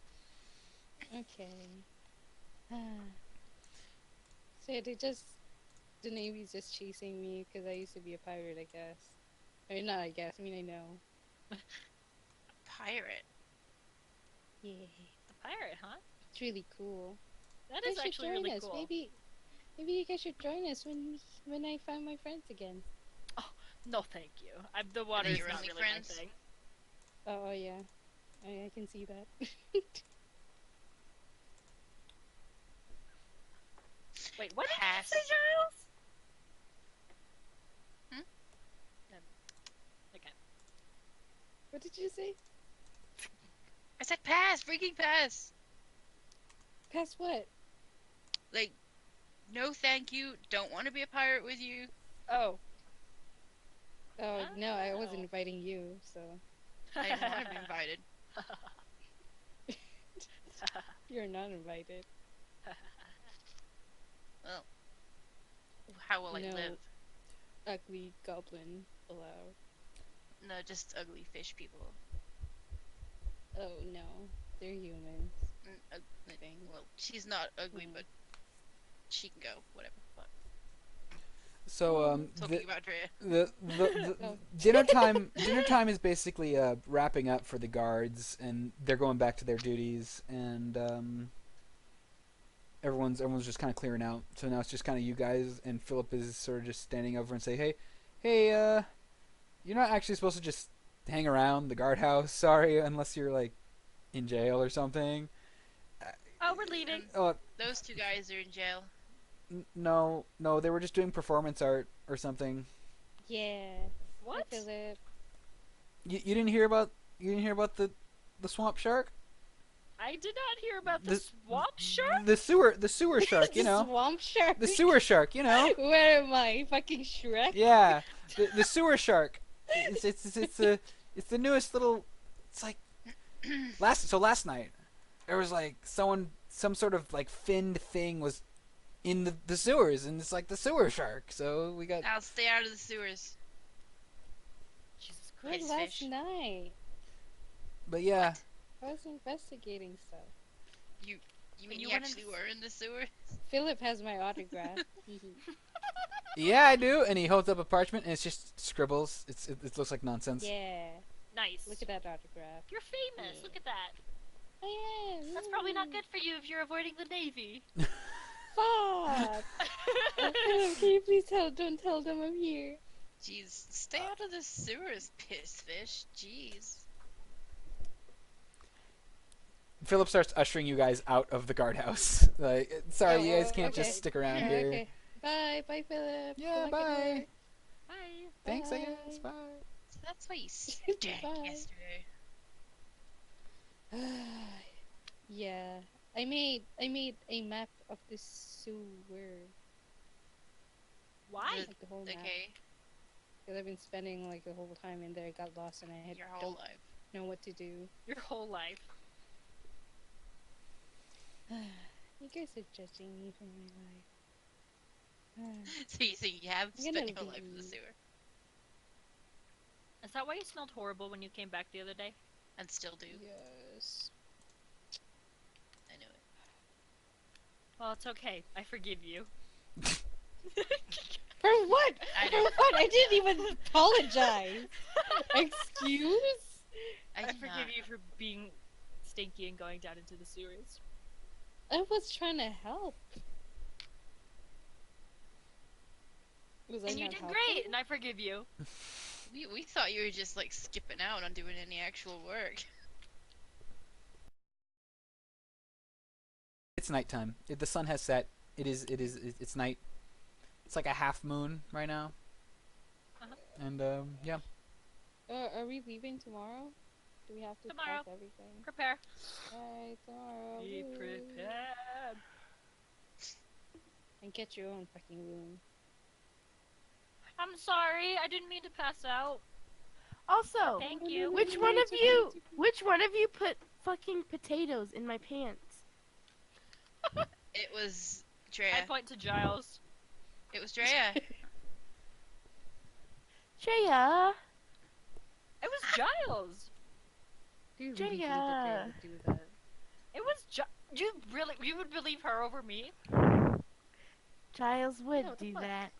Speaker 6: Okay. So the Navy's just chasing me because I used to be a pirate, I guess. I mean, not I guess, I mean, I know.
Speaker 3: Pirate.
Speaker 6: Yeah.
Speaker 4: A pirate, huh?
Speaker 6: It's really cool.
Speaker 4: That
Speaker 6: You
Speaker 4: is
Speaker 6: guys should
Speaker 4: actually
Speaker 6: join
Speaker 4: really
Speaker 6: us.
Speaker 4: cool.
Speaker 6: Maybe you guys should join us when I find my friends again.
Speaker 4: No, thank you. The water is
Speaker 3: your
Speaker 4: not
Speaker 3: only
Speaker 4: really
Speaker 3: friends?
Speaker 4: my thing.
Speaker 6: Oh yeah. I can see that.
Speaker 4: Wait, what did you
Speaker 3: Pass.
Speaker 4: say, Giles? Okay.
Speaker 6: What did you say?
Speaker 3: I said pass, freaking pass.
Speaker 6: Past what?
Speaker 3: Like, no, thank you. Don't want to be a pirate with you.
Speaker 6: Oh. Oh no, I wasn't
Speaker 4: Oh.
Speaker 6: inviting you, so
Speaker 3: I didn't want to be invited.
Speaker 6: you're not invited.
Speaker 3: Well, how will I
Speaker 6: No.
Speaker 3: live?
Speaker 6: Ugly goblin allowed.
Speaker 3: No, just ugly fish people.
Speaker 6: Oh no, they're humans. Thing.
Speaker 3: Well, she's not ugly,
Speaker 6: Mm.
Speaker 3: but she can go. Whatever. Fuck.
Speaker 1: So
Speaker 3: Talking about Drea.
Speaker 1: the
Speaker 6: Oh.
Speaker 1: dinner time is basically wrapping up for the guards, and they're going back to their duties, and everyone's just kind of clearing out. So now it's just kind of you guys, and Philip is sort of just standing over and say, hey, you're not actually supposed to just hang around the guardhouse. Sorry, unless you're like in jail or something.
Speaker 4: Oh, we're leaving.
Speaker 1: Oh,
Speaker 3: Those two guys are in jail.
Speaker 1: no, they were just doing performance art or something.
Speaker 6: Yeah.
Speaker 4: What?
Speaker 6: Philip.
Speaker 1: You didn't hear about the swamp shark?
Speaker 4: I did not hear about the
Speaker 1: The-
Speaker 4: swamp shark.
Speaker 1: The sewer shark, you know.
Speaker 6: Swamp shark.
Speaker 1: The sewer shark, you know.
Speaker 6: Where am I? Fucking Shrek?
Speaker 1: Yeah, the sewer shark. It's the newest little. It's like last night there was like some sort of like finned thing was in the sewers, and it's like the sewer shark. So we got.
Speaker 3: I'll stay out of the sewers.
Speaker 4: Jesus
Speaker 6: When
Speaker 3: Piss
Speaker 6: last
Speaker 3: fish.
Speaker 6: night?
Speaker 1: But yeah,
Speaker 6: I was investigating stuff.
Speaker 3: You mean
Speaker 4: you
Speaker 3: you
Speaker 4: went
Speaker 3: actually
Speaker 4: in-
Speaker 3: were in the sewer?
Speaker 6: Philip has my autograph.
Speaker 1: yeah, I do. And he holds up a parchment, and it's just scribbles. It looks like nonsense.
Speaker 6: Yeah.
Speaker 4: Nice.
Speaker 6: Look at that autograph.
Speaker 4: You're famous.
Speaker 6: Yeah.
Speaker 4: Look at that.
Speaker 6: I am.
Speaker 4: That's probably not good for you if you're avoiding the Navy.
Speaker 6: Fuck. Oh, Philip, can you please don't tell them I'm here.
Speaker 3: Jeez, stay out of the sewers, piss fish. Jeez.
Speaker 1: Philip starts ushering you guys out of the guardhouse. Like, sorry,
Speaker 6: Oh,
Speaker 1: you guys can't
Speaker 6: okay.
Speaker 1: just stick around
Speaker 6: Oh,
Speaker 1: here.
Speaker 6: okay. Bye, bye, Philip. Good
Speaker 1: Yeah,
Speaker 6: luck at
Speaker 1: bye.
Speaker 6: work.
Speaker 4: Bye.
Speaker 1: Thanks, I guess.
Speaker 6: Bye.
Speaker 1: Bye.
Speaker 3: So that's why you stank
Speaker 6: Bye.
Speaker 3: yesterday.
Speaker 6: Yeah, I made a map of the sewer,
Speaker 4: Why?
Speaker 6: like the whole map.
Speaker 3: Okay,
Speaker 6: Because I've been spending like the whole time in there. I got lost and I
Speaker 3: your whole
Speaker 6: don't
Speaker 3: life.
Speaker 6: know what to do.
Speaker 4: Your whole life.
Speaker 6: You guys are judging me for my life.
Speaker 3: So you think you have
Speaker 6: I'm
Speaker 3: spent
Speaker 6: gonna
Speaker 3: your whole life in the
Speaker 6: leave.
Speaker 3: sewer
Speaker 4: Is that why you smelled horrible when you came back the other day?
Speaker 3: and still do?
Speaker 6: Yes.
Speaker 3: I knew it.
Speaker 4: Well, it's okay. I forgive you.
Speaker 6: For what?
Speaker 3: I
Speaker 6: For
Speaker 3: know.
Speaker 6: what? I didn't even apologize. Excuse?
Speaker 3: I
Speaker 4: I
Speaker 3: did
Speaker 4: forgive
Speaker 3: not.
Speaker 4: you for being stinky and going down into the sewers.
Speaker 6: I was trying to help. Was I
Speaker 4: And you
Speaker 6: not
Speaker 4: did
Speaker 6: helping?
Speaker 4: great, and I forgive you.
Speaker 3: We thought you were just like skipping out on doing any actual work.
Speaker 1: It's nighttime. The sun has set. It's night. It's like a half moon right now.
Speaker 4: Uh-huh.
Speaker 1: And yeah.
Speaker 6: Are we leaving tomorrow? Do we have to
Speaker 4: Tomorrow.
Speaker 6: pack everything?
Speaker 4: Prepare.
Speaker 6: Alright, tomorrow.
Speaker 4: Be
Speaker 6: woo.
Speaker 4: prepared.
Speaker 6: And get your own fucking room.
Speaker 4: I'm sorry. I didn't mean to pass out.
Speaker 5: Also,
Speaker 4: Thank you.
Speaker 5: which one of you put fucking potatoes in my pants?
Speaker 3: It was
Speaker 4: I
Speaker 3: Drea.
Speaker 4: point to Giles.
Speaker 3: It was Drea.
Speaker 5: Treya,
Speaker 4: It was Giles.
Speaker 6: Do you really believe that
Speaker 5: Jaya.
Speaker 6: they would do that?
Speaker 4: It was you would believe her over me?
Speaker 5: Giles would
Speaker 6: Yeah, what the
Speaker 5: do
Speaker 6: fuck?
Speaker 5: that.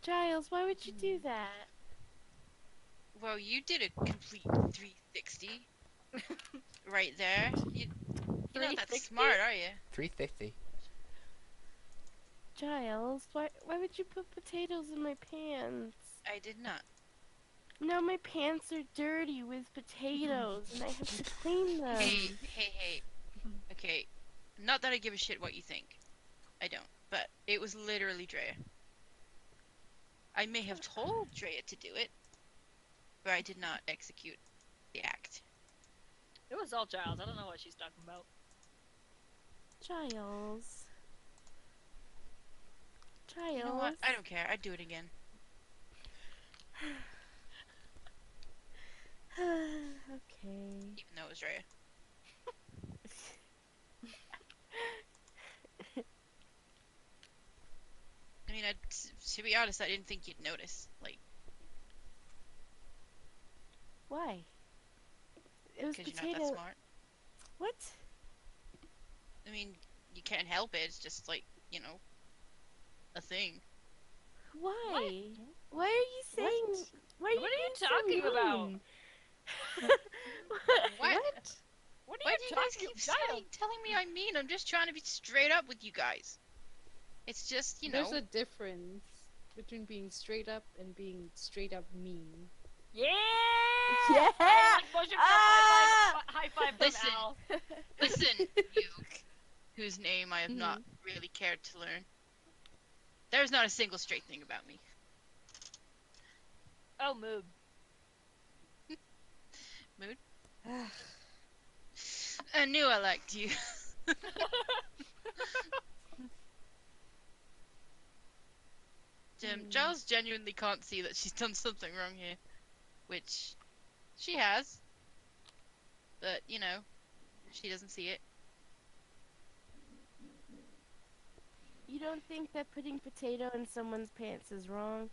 Speaker 5: Giles, why would you do that?
Speaker 3: Well, you did a complete 360 right there. You're not that
Speaker 4: 360?
Speaker 3: smart, are you?
Speaker 1: 350.
Speaker 5: Giles, why would you put potatoes in my pants?
Speaker 3: I did not.
Speaker 5: No, my pants are dirty with potatoes, and I have to clean them.
Speaker 3: Hey. Okay, not that I give a shit what you think. I don't. But it was literally Drea. I may have told Drea to do it, but I did not execute the act.
Speaker 4: It was all Giles. I don't know what she's talking about.
Speaker 5: Giles. Giles.
Speaker 3: You know what? I don't care. I'd do it again.
Speaker 5: Okay.
Speaker 3: Even though it was Drea. I mean, to be honest, I didn't think you'd notice. Like,
Speaker 5: Why? It was
Speaker 3: because
Speaker 5: potato.
Speaker 3: you're not that smart.
Speaker 5: What?
Speaker 3: I mean, you can't help it. It's just like, a thing.
Speaker 5: Why? Why are you saying? Why are
Speaker 4: What
Speaker 5: you
Speaker 4: are you
Speaker 5: being so
Speaker 4: talking about?
Speaker 5: mean?
Speaker 3: What?
Speaker 4: What are
Speaker 3: Why
Speaker 4: you
Speaker 3: do you guys
Speaker 4: talking
Speaker 3: keep
Speaker 4: Giles?
Speaker 3: telling me I'm mean? I'm just trying to be straight up with you guys. It's just,
Speaker 6: There's a difference between being straight up and being straight up mean.
Speaker 4: Yeah!
Speaker 5: Yeah!
Speaker 4: Motion for
Speaker 5: Ah!
Speaker 4: high five from
Speaker 3: Listen.
Speaker 4: Al.
Speaker 3: Listen, you, whose name I have not really cared to learn. There's not a single straight thing about me.
Speaker 4: Oh, Mood.
Speaker 3: Mood? I knew I liked you. Giles genuinely can't see that she's done something wrong here. Which she has. But, she doesn't see it.
Speaker 5: You don't think that putting potato in someone's pants is wrong?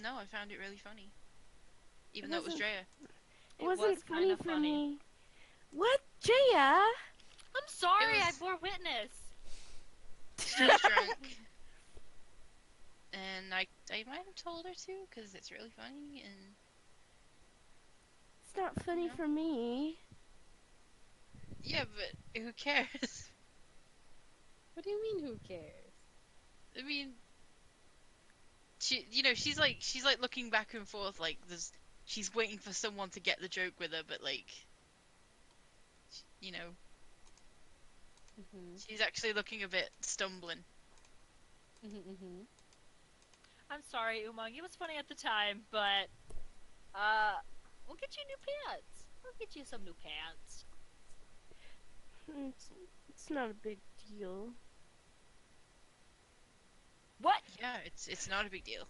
Speaker 3: No, I found it really funny. Even
Speaker 5: It
Speaker 3: though it was
Speaker 5: wasn't-
Speaker 3: Drea.
Speaker 5: It wasn't
Speaker 4: was
Speaker 5: funny
Speaker 4: kinda
Speaker 5: for
Speaker 4: funny.
Speaker 5: me. What, Jaya?
Speaker 4: I'm sorry,
Speaker 3: It
Speaker 4: I
Speaker 3: was-
Speaker 4: bore witness.
Speaker 3: She was drunk. And I might have told her to, because it's really funny, and...
Speaker 5: It's not funny
Speaker 3: No.
Speaker 5: for me.
Speaker 3: Yeah, but who cares?
Speaker 6: What do you mean, who cares?
Speaker 3: I mean... she's like looking back and forth, like, she's waiting for someone to get the joke with her, but, like... you know,
Speaker 6: Mhm.
Speaker 3: she's actually looking a bit stumbling.
Speaker 6: Mhm. Mhm.
Speaker 4: I'm sorry, Umang. It was funny at the time, but we'll get you new pants. We'll get you some new pants.
Speaker 5: It's not a big deal.
Speaker 4: What?
Speaker 3: Yeah, it's not a big deal.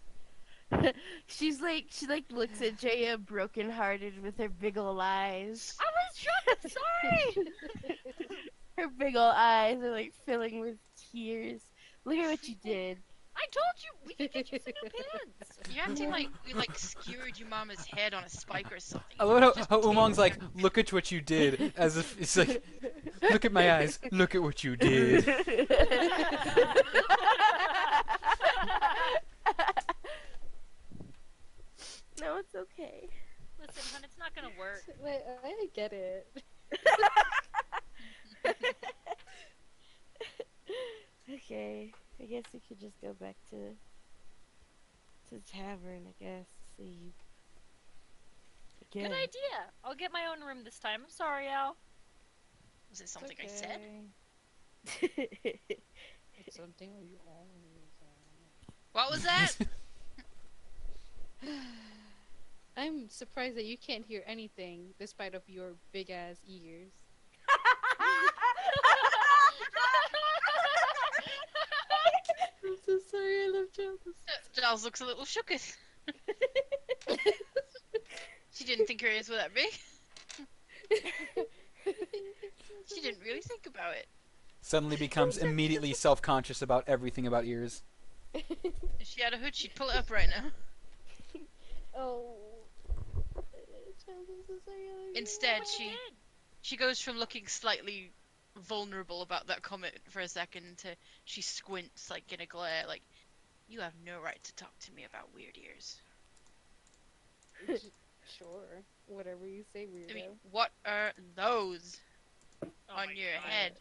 Speaker 5: She looks at Jaya brokenhearted with her big ol' eyes.
Speaker 4: I was drunk. I'm sorry.
Speaker 5: Her big ol' eyes are like filling with tears. Look at what you did.
Speaker 4: I told you we could get you some new pants.
Speaker 3: You're acting like we like skewered your mama's head on a spike or something.
Speaker 1: I love how Umang's like, look at what you did, as if it's like, look at my eyes, look at what you did.
Speaker 5: No, it's okay.
Speaker 4: Listen, hun, it's not gonna work.
Speaker 6: Like, I get it.
Speaker 5: Okay, I guess we could just go back to the tavern, I guess. Sleep. Again.
Speaker 4: Good idea. I'll get my own room this time. I'm sorry, Al.
Speaker 3: Was it something I said?
Speaker 6: It's something you always
Speaker 3: What was that?
Speaker 6: I'm surprised that you can't hear anything despite of your big ass ears. I'm so sorry, I love Giles.
Speaker 3: Giles looks a little shooketh. She didn't think her ears were that big. She didn't really think about it.
Speaker 1: Suddenly becomes immediately self-conscious about everything about ears.
Speaker 3: If she had a hood, she'd pull it up right now.
Speaker 6: Oh. Giles, I'm so sorry, I love you.
Speaker 3: Instead, she goes from looking slightly vulnerable about that comment for a second to she squints like in a glare, like, you have no right to talk to me about weird ears.
Speaker 6: Sure. Whatever you say, weirdo.
Speaker 3: I mean, what are those
Speaker 4: Oh
Speaker 3: on
Speaker 4: my
Speaker 3: your
Speaker 4: God.
Speaker 3: head?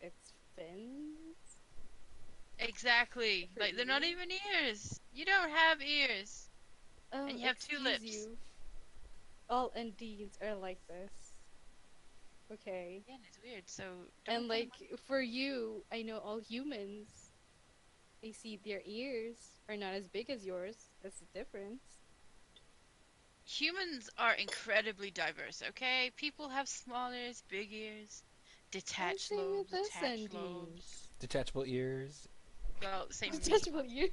Speaker 6: It's fins.
Speaker 3: Exactly.
Speaker 6: For
Speaker 3: Like, they're not
Speaker 6: you?
Speaker 3: even ears. You don't have ears. And you have two
Speaker 6: excuse
Speaker 3: lips.
Speaker 6: You. All Indians are like this. Okay.
Speaker 3: Yeah, it's weird, so...
Speaker 6: And like, for you, I know all humans. I see their ears are not as big as yours. That's the difference.
Speaker 3: Humans are incredibly diverse, okay? People have small ears, big ears, detached
Speaker 6: Same with
Speaker 3: lobes,
Speaker 6: us,
Speaker 3: attached
Speaker 6: Andy.
Speaker 3: lobes.
Speaker 1: Detachable ears.
Speaker 3: Well, same with me.
Speaker 6: Detachable ears.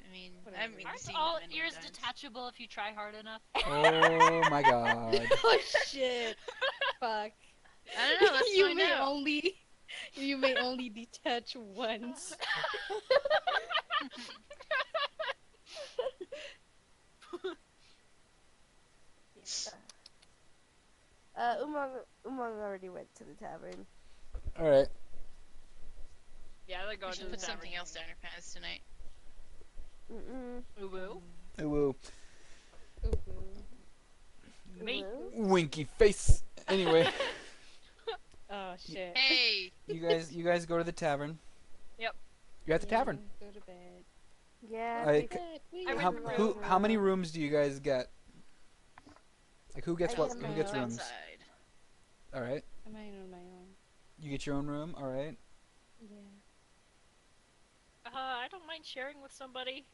Speaker 3: I mean, I
Speaker 6: Whatever.
Speaker 3: haven't really
Speaker 4: Aren't
Speaker 3: seen
Speaker 4: all
Speaker 3: that many
Speaker 4: ears
Speaker 3: times.
Speaker 4: detachable if you try hard enough?
Speaker 1: Oh my god.
Speaker 6: Oh shit! Fuck.
Speaker 3: I don't know, let's
Speaker 6: you
Speaker 3: find
Speaker 6: may
Speaker 3: out.
Speaker 6: you may only detach once.
Speaker 5: Umang already went to the tavern.
Speaker 1: Alright.
Speaker 4: Yeah, they're
Speaker 3: We
Speaker 4: going
Speaker 3: should
Speaker 4: to the
Speaker 3: put something
Speaker 4: tavern.
Speaker 3: else down her pants tonight.
Speaker 4: Uwu.
Speaker 1: Ooh,
Speaker 6: Ooh,
Speaker 4: Me.
Speaker 1: winky face. Anyway,
Speaker 6: oh shit.
Speaker 3: Hey!
Speaker 1: you guys go to the tavern.
Speaker 4: Yep.
Speaker 1: You're at the tavern.
Speaker 6: Go to bed.
Speaker 5: Yeah.
Speaker 1: I-
Speaker 6: Go to bed. We
Speaker 4: I
Speaker 6: go
Speaker 1: How,
Speaker 6: to
Speaker 4: remember
Speaker 6: bed.
Speaker 1: how many rooms do you guys get? Like who gets
Speaker 5: I
Speaker 1: what?
Speaker 5: get
Speaker 1: Who
Speaker 5: my
Speaker 1: gets
Speaker 5: own.
Speaker 1: rooms?
Speaker 3: Outside.
Speaker 1: All right.
Speaker 6: Am I on my own?
Speaker 1: You get your own room. All right.
Speaker 6: Yeah.
Speaker 4: I don't mind sharing with somebody.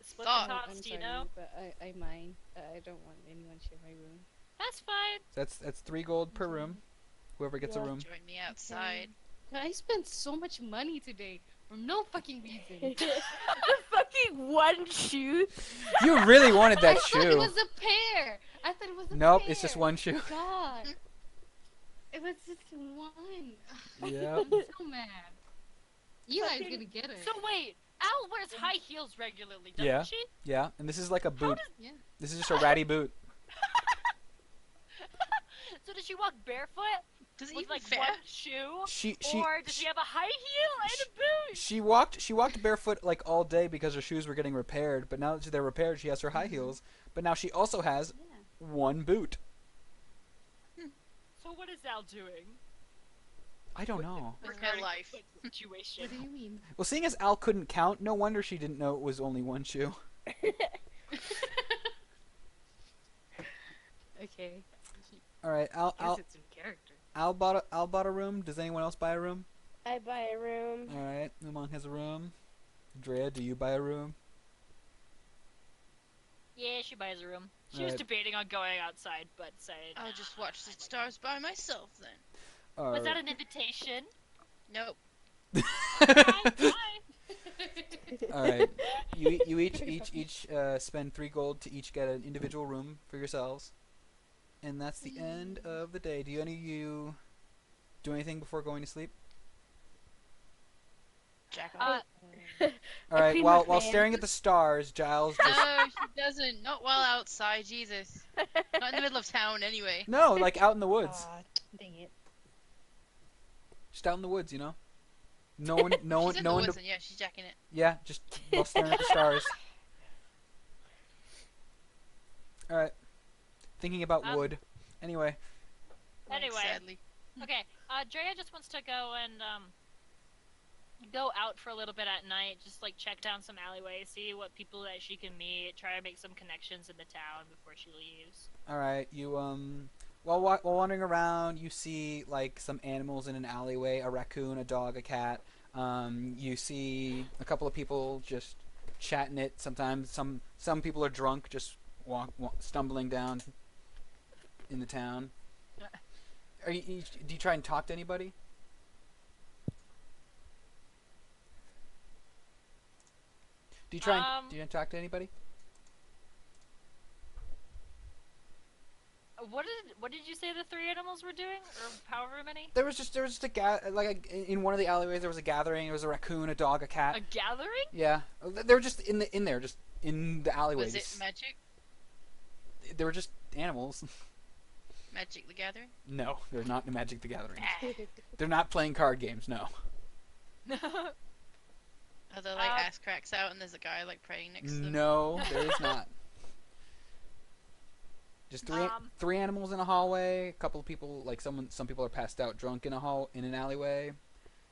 Speaker 4: Split
Speaker 3: Thought.
Speaker 4: the
Speaker 6: I'm
Speaker 4: cost,
Speaker 6: sorry,
Speaker 4: you know?
Speaker 6: but I mind. I don't want anyone share my room.
Speaker 4: That's fine.
Speaker 1: That's 3 gold per room. Whoever gets a
Speaker 6: Yeah.
Speaker 1: room.
Speaker 3: Join me outside.
Speaker 6: I spent so much money today for no fucking reason.
Speaker 5: The fucking one shoe.
Speaker 1: You really wanted
Speaker 6: I
Speaker 1: that
Speaker 6: thought it
Speaker 1: shoe.
Speaker 6: was a pair. I thought it was a
Speaker 1: Nope,
Speaker 6: pair.
Speaker 1: it's just one shoe.
Speaker 6: God. It was just one.
Speaker 1: Yeah.
Speaker 6: I'm so mad. Eli's
Speaker 4: Fucking-
Speaker 6: gonna get it.
Speaker 4: So wait, Al wears high heels regularly, doesn't
Speaker 1: Yeah.
Speaker 4: she?
Speaker 1: Yeah, and this is like a
Speaker 4: How
Speaker 1: boot.
Speaker 4: does...
Speaker 6: Yeah.
Speaker 1: This is just a ratty boot.
Speaker 4: So does she walk barefoot
Speaker 3: Does it
Speaker 4: with
Speaker 3: even
Speaker 4: like
Speaker 3: fit?
Speaker 4: one shoe?
Speaker 1: She
Speaker 4: Or does she have a high heel and a boot?
Speaker 1: she walked barefoot like all day because her shoes were getting repaired, but now that they're repaired, she has her high heels. But now she also has
Speaker 6: Yeah.
Speaker 1: one boot.
Speaker 4: So what is Al doing?
Speaker 1: I don't know.
Speaker 3: With her
Speaker 4: Regarding
Speaker 3: life.
Speaker 4: the situation.
Speaker 6: What do you mean?
Speaker 1: Well, seeing as Al couldn't count, no wonder she didn't know it was only one shoe.
Speaker 6: Okay.
Speaker 1: All right,
Speaker 6: Guess it's in character.
Speaker 1: Al bought a room. Does anyone else buy a room?
Speaker 5: I buy a room.
Speaker 1: All right, Umang has a room. Drea, do you buy a room?
Speaker 4: Yeah, she buys a room. She was
Speaker 1: Alright.
Speaker 4: debating on going outside, but said,
Speaker 3: I'll just watch the stars by myself then.
Speaker 4: "Was that an invitation?"
Speaker 3: Nope.
Speaker 4: Bye.
Speaker 1: All right. You each spend 3 gold to each get an individual room for yourselves, and that's the end of the day. Do any of you do anything before going to sleep?
Speaker 3: Jack off.
Speaker 1: All right.
Speaker 5: clean
Speaker 1: While
Speaker 5: my
Speaker 1: staring at the stars, Giles just
Speaker 3: No, she doesn't. Not while outside, Jesus. Not in the middle of town, anyway.
Speaker 1: no, like out in the woods,
Speaker 6: Aw, dang it.
Speaker 1: just out in the woods, you know. No one, no one,
Speaker 3: She's in
Speaker 1: no
Speaker 3: the
Speaker 1: one.
Speaker 3: woods, and yeah, she's jacking it.
Speaker 1: Yeah, just while staring at the stars. All right. Thinking about wood. Anyway.
Speaker 4: Anyway.
Speaker 3: Sadly.
Speaker 4: Okay, Drea just wants to go and go out for a little bit at night, just like check down some alleyways, see what people that she can meet, try to make some connections in the town before she leaves.
Speaker 1: All right. You while wandering around, you see like some animals in an alleyway: a raccoon, a dog, a cat. You see a couple of people just chatting it. Sometimes some people are drunk, just stumbling down in the town. Do you try and talk to anybody? Do you try and do you talk to anybody?
Speaker 4: What did you say the 3 animals were doing, or however many?
Speaker 1: There was just in one of the alleyways there was a gathering. There was a raccoon, a dog, a cat.
Speaker 4: A gathering?
Speaker 1: Yeah, they were just in there, just in the alleyways.
Speaker 3: Was it Magic?
Speaker 1: They were just animals.
Speaker 3: Magic the Gathering?
Speaker 1: No, they're not in Magic the Gathering. They're not playing card games. No.
Speaker 3: Are there like ass cracks out and there's a guy like praying next to them?
Speaker 1: No, there is not. Just three animals in a hallway. A couple of people, like some people are passed out drunk in an alleyway.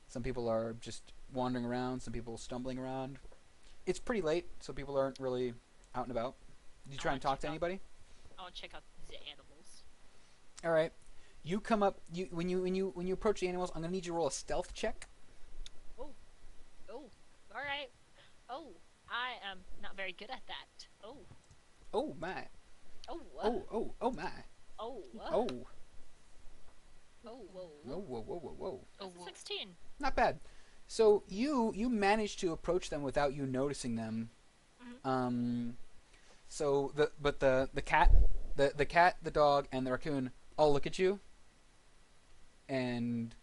Speaker 1: Some people are just wandering around. Some people stumbling around. It's pretty late, so people aren't really out and about. Did you try and talk to anybody?
Speaker 4: I want to check out the animals.
Speaker 1: All right. You come up. When you approach the animals, I'm gonna need you to roll a stealth check.
Speaker 4: Oh, all right. Oh, I am not very good at that. Oh,
Speaker 1: Oh my.
Speaker 4: oh,
Speaker 1: Oh my.
Speaker 4: oh,
Speaker 1: Oh.
Speaker 4: oh, whoa,
Speaker 1: Whoa whoa whoa whoa whoa.
Speaker 3: Oh,
Speaker 4: That's 16.
Speaker 1: Not bad. So you managed to approach them without you noticing them. So the cat, the dog, and the raccoon all look at you and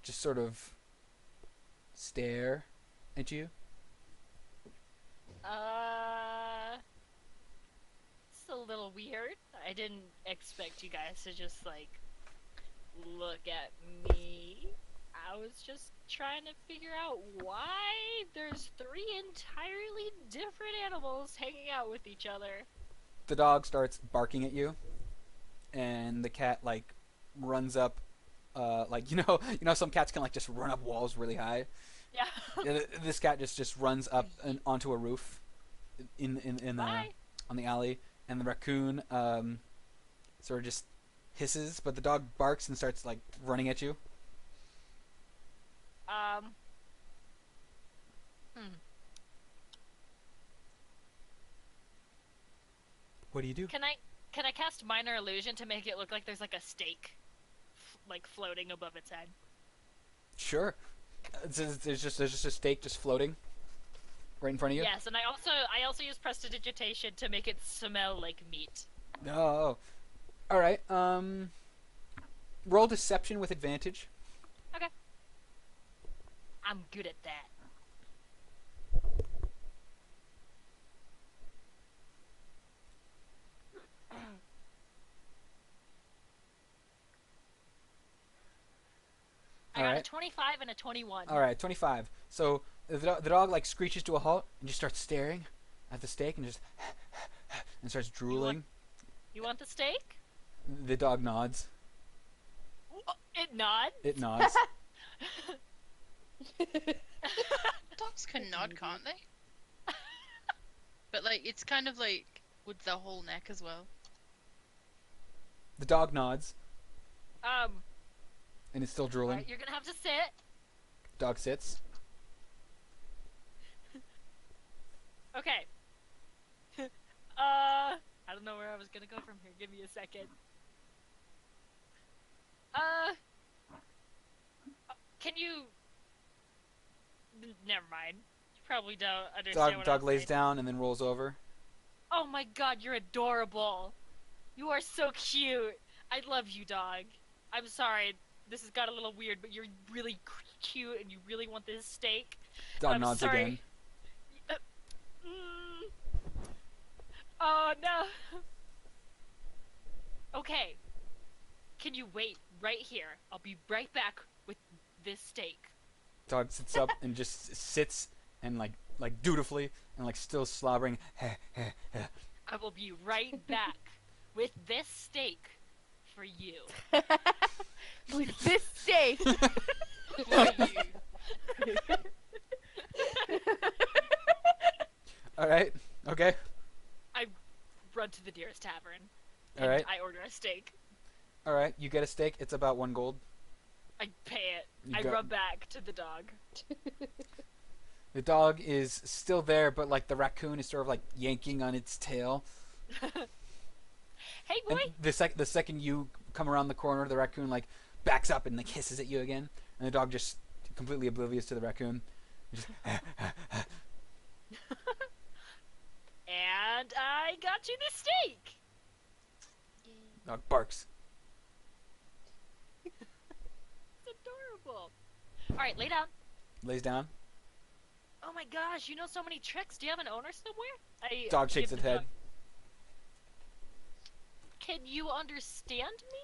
Speaker 1: just sort of stare at you.
Speaker 4: It's a little weird. I didn't expect you guys to just like look at me. I was just trying to figure out why there's 3 entirely different animals hanging out with each other.
Speaker 1: The dog starts barking at you, and the cat like runs up, like you know some cats can like just run up walls really high.
Speaker 4: Yeah.
Speaker 1: Yeah, this cat just runs up and onto a roof,
Speaker 4: Bye.
Speaker 1: on the alley, and the raccoon sort of just hisses, but the dog barks and starts like running at you. What do you do?
Speaker 4: Can I cast minor illusion to make it look like there's like a stake, like floating above its head?
Speaker 1: Sure. There's just a stake just floating right in front of you.
Speaker 4: Yes, and I also use prestidigitation to make it smell like meat.
Speaker 1: Oh. All right. Roll deception with advantage.
Speaker 4: Okay. I'm good at that. I got a 25 and a 21.
Speaker 1: All right, 25. So the dog like screeches to a halt and just starts staring at the steak and just and starts drooling.
Speaker 4: You want the steak?
Speaker 1: The dog nods.
Speaker 4: It nods.
Speaker 1: It nods.
Speaker 3: Dogs can nod, can't they? But like, it's kind of like with the whole neck as well.
Speaker 1: The dog nods
Speaker 4: Um,
Speaker 1: and is still drooling.
Speaker 4: alright, you're gonna have to sit.
Speaker 1: Dog sits.
Speaker 4: Okay. I don't know where I was gonna go from here. Give me a second. Can you... Never mind. You probably don't understand what
Speaker 1: Dog
Speaker 4: I'm
Speaker 1: lays
Speaker 4: saying.
Speaker 1: down and then rolls over.
Speaker 4: Oh my god, you're adorable. You are so cute. I love you, dog. I'm sorry, this has got a little weird, but you're really cute and you really want this steak.
Speaker 1: Dog
Speaker 4: I'm
Speaker 1: nods
Speaker 4: sorry.
Speaker 1: again.
Speaker 4: Oh no. Okay. Can you wait right here? I'll be right back with this steak.
Speaker 1: Dog sits up and just sits and like dutifully and like still slobbering.
Speaker 4: I will be right back with this steak for you.
Speaker 5: With this steak.
Speaker 3: For you.
Speaker 1: All right. Okay.
Speaker 4: I run to the nearest tavern.
Speaker 1: All
Speaker 4: And
Speaker 1: right.
Speaker 4: I order a steak.
Speaker 1: All right. You get a steak. It's about 1 gold.
Speaker 4: I pay it.
Speaker 1: You
Speaker 4: I
Speaker 1: got-
Speaker 4: run back to the dog.
Speaker 1: The dog is still there, but like the raccoon is sort of like yanking on its tail.
Speaker 4: Hey boy!
Speaker 1: And the second you come around the corner, the raccoon like backs up and like hisses at you again, and the dog just completely oblivious to the raccoon. Just
Speaker 4: And I got you the steak!
Speaker 1: dog barks.
Speaker 4: It's adorable. Alright, lay down.
Speaker 1: Lays down.
Speaker 4: Oh my gosh, you know so many tricks. Do you have an owner somewhere?
Speaker 1: Dog shakes
Speaker 4: give
Speaker 1: its
Speaker 4: the
Speaker 1: head.
Speaker 4: dog- Can you understand me?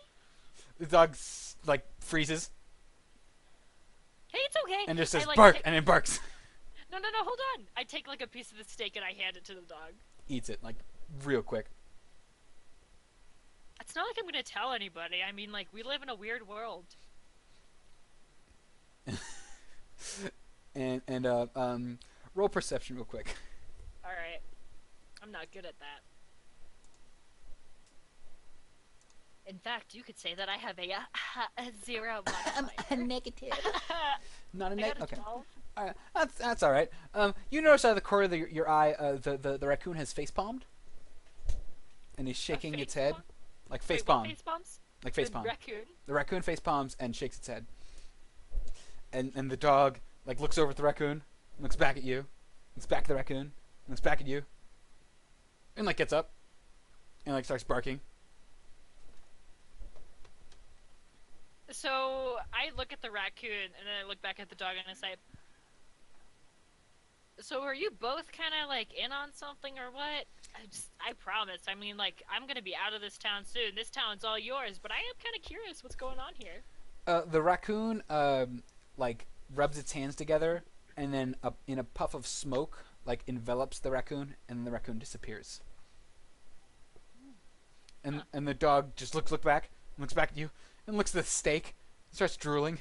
Speaker 1: The dog like freezes
Speaker 4: Hey, it's okay.
Speaker 1: and just
Speaker 4: I,
Speaker 1: says
Speaker 4: like,
Speaker 1: bark
Speaker 4: ta-
Speaker 1: and then barks.
Speaker 4: No, hold on. I take like a piece of the steak and I hand it to the dog.
Speaker 1: Eats it like real quick.
Speaker 4: It's not like I'm gonna tell anybody. I mean, like, we live in a weird world.
Speaker 1: And roll perception real quick.
Speaker 4: Alright. I'm not good at that. In fact, you could say that I have a 0 modifier.
Speaker 1: negative. Not a
Speaker 4: I
Speaker 1: negative.
Speaker 4: got a
Speaker 1: Okay.
Speaker 4: 12.
Speaker 1: That's all right. You notice out of the corner of your eye, the raccoon has face palmed, and he's shaking its head,
Speaker 4: palm?
Speaker 1: like face
Speaker 4: Wait, what
Speaker 1: palm,
Speaker 4: face palms?
Speaker 1: like face
Speaker 4: The
Speaker 1: palm.
Speaker 4: raccoon.
Speaker 1: The raccoon face palms and shakes its head, and the dog like looks over at the raccoon, looks back at you, looks back at the raccoon, looks back at you, and like gets up, and like starts barking.
Speaker 4: So I look at the raccoon and then I look back at the dog and I say, "So are you both kind of like in on something or what?" I promise. I mean, like, I'm gonna be out of this town soon. This town's all yours, but I am kind of curious what's going on here.
Speaker 1: The raccoon like rubs its hands together, and then in a puff of smoke like envelops the raccoon, and the raccoon disappears. And the dog just looks back at you, and looks at the steak, and starts drooling.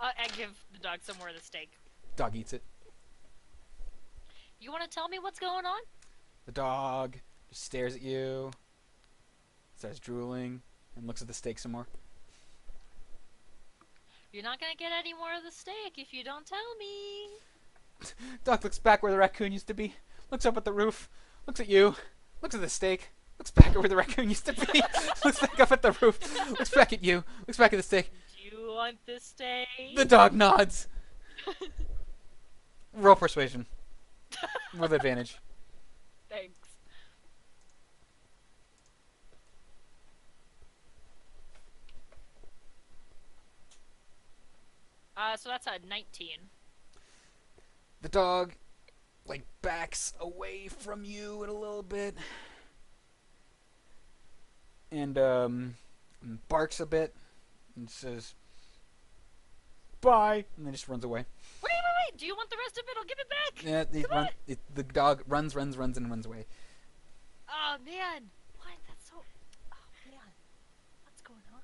Speaker 4: I give the dog some more of the steak.
Speaker 1: Dog eats it.
Speaker 4: You want to tell me what's going on?
Speaker 1: The dog just stares at you, starts drooling, and looks at the steak some more.
Speaker 4: You're not gonna get any more of the steak if you don't tell me.
Speaker 1: Dog looks back where the raccoon used to be, looks up at the roof, looks at you, looks at the steak, looks back at where the raccoon used to be, looks back up at the roof, looks back at you, looks back at the steak.
Speaker 4: Do you want the steak?
Speaker 1: The dog nods. Roll persuasion. With advantage.
Speaker 4: Thanks. So that's a 19.
Speaker 1: The dog, like, backs away from you in a little bit. And barks a bit. And says, bye. And then just runs away.
Speaker 4: Wait! Do you want the rest of it? I'll give it back!
Speaker 1: Yeah, the dog runs, and runs away.
Speaker 4: Oh, man! What? That's so... Oh, man. What's going on?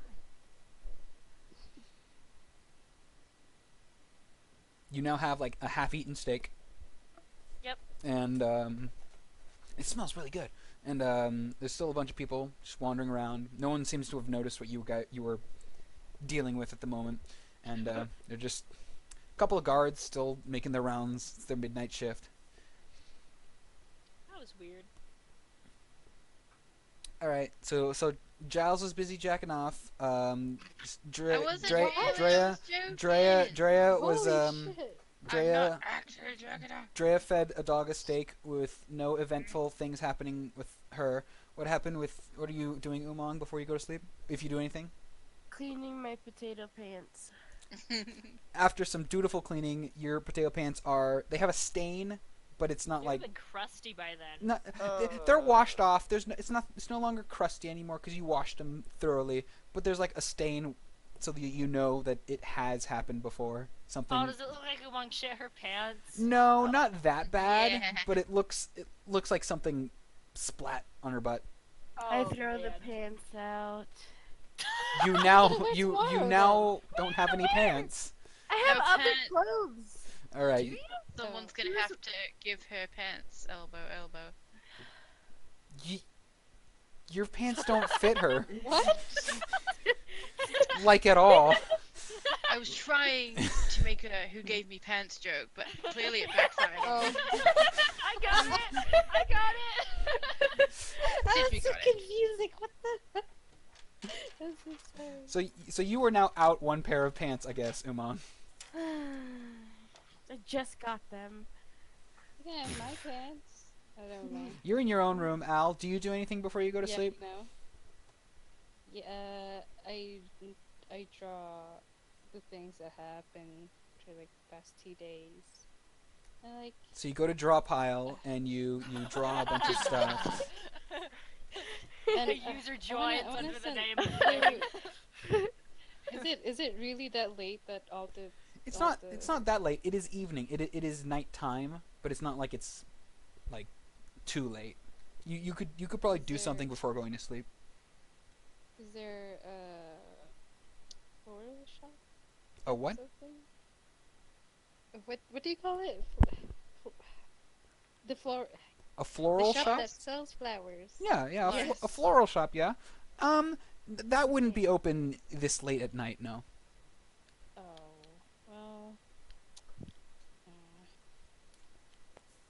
Speaker 1: you now have like a half-eaten steak.
Speaker 4: Yep.
Speaker 1: And it smells really good. And there's still a bunch of people just wandering around. No one seems to have noticed what you were dealing with at the moment. And they're just a couple of guards still making their rounds. It's their midnight shift.
Speaker 4: That was weird.
Speaker 1: All right, so Giles was busy jacking off.
Speaker 3: I wasn't
Speaker 1: Drea,
Speaker 3: really, I was joking.
Speaker 1: Drea was
Speaker 6: Holy shit.
Speaker 3: I'm
Speaker 1: Drea
Speaker 3: not actually joking.
Speaker 1: Drea fed a dog a steak with no eventful things happening with her. What happened with? What are you doing, Umang, before you go to sleep? If you do anything.
Speaker 5: Cleaning my potato pants.
Speaker 1: After some dutiful cleaning, your potato pants they have a stain, but it's not
Speaker 4: They've
Speaker 1: like
Speaker 4: been crusty by then.
Speaker 1: not. They're washed off. It's no longer crusty anymore because you washed them thoroughly. But there's like a stain, so that you know that it has happened before. Something.
Speaker 4: Oh, does it look like Umang shit her pants?
Speaker 1: No, not that bad.
Speaker 3: Yeah.
Speaker 1: But it looks like something splat on her butt.
Speaker 5: I
Speaker 4: Oh,
Speaker 5: throw the
Speaker 4: man.
Speaker 5: pants out.
Speaker 1: You now
Speaker 6: Where's
Speaker 1: you
Speaker 6: Mara,
Speaker 1: now don't have any pants.
Speaker 5: I have
Speaker 3: No
Speaker 5: other
Speaker 3: pants.
Speaker 5: clothes.
Speaker 1: All right.
Speaker 3: Someone's gonna have to give her pants elbow.
Speaker 1: Your pants don't fit her
Speaker 6: What?
Speaker 1: like at all.
Speaker 3: I was trying to make a "who gave me pants" joke, but clearly it backfired.
Speaker 6: Oh.
Speaker 4: I got it! I got it!
Speaker 6: That's
Speaker 3: Sidney
Speaker 6: so
Speaker 3: got it.
Speaker 6: confusing. What the? That's so sorry.
Speaker 1: So you are now out one pair of pants, I guess, Umang.
Speaker 5: I just got them.
Speaker 6: Yeah, my pants. I don't know.
Speaker 1: You're in your own room, Al. Do you do anything before you go to
Speaker 6: Yeah,
Speaker 1: sleep?
Speaker 6: no. Yeah, I draw the things that happen for like the past 2 days. I like.
Speaker 1: So you go to draw pile and you draw a bunch of stuff.
Speaker 6: And,
Speaker 4: The user
Speaker 6: I
Speaker 4: joins
Speaker 6: wanna
Speaker 4: under the
Speaker 6: send-
Speaker 4: name.
Speaker 6: Is it really that late that all the?
Speaker 1: It's
Speaker 6: all
Speaker 1: not
Speaker 6: the-
Speaker 1: it's not that late. It is evening. It is nighttime, but it's not like it's like too late. You could probably do
Speaker 6: Is there-
Speaker 1: something before going to sleep.
Speaker 6: Is there a floral shop?
Speaker 1: A what?
Speaker 6: Something? What do you call it? The
Speaker 1: A floral
Speaker 6: shop
Speaker 1: shop?
Speaker 6: that sells flowers.
Speaker 1: Yeah, a
Speaker 6: Yes.
Speaker 1: floral shop, yeah. That wouldn't be open this late at night, no.
Speaker 6: Oh, well.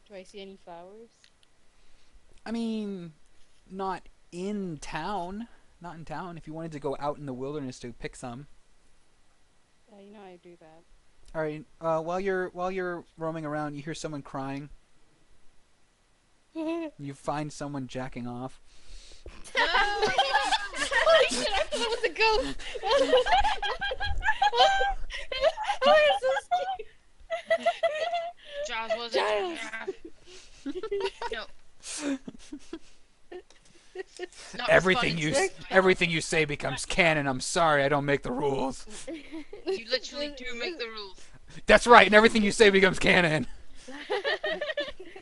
Speaker 6: Do I see any flowers?
Speaker 1: I mean, not in town. Not in town. If you wanted to go out in the wilderness to pick some.
Speaker 6: You know I do that.
Speaker 1: All right. While you're roaming around, you hear someone crying. You find someone jacking off.
Speaker 6: Holy shit, I thought it was a ghost! Oh, it's so scary!
Speaker 3: Giles wasn't.
Speaker 6: Giles.
Speaker 3: No. Not
Speaker 1: Everything
Speaker 3: responding to
Speaker 1: everything you say becomes canon. I'm sorry, I don't make the rules.
Speaker 3: You literally do make the rules.
Speaker 1: That's right, and everything you say becomes canon.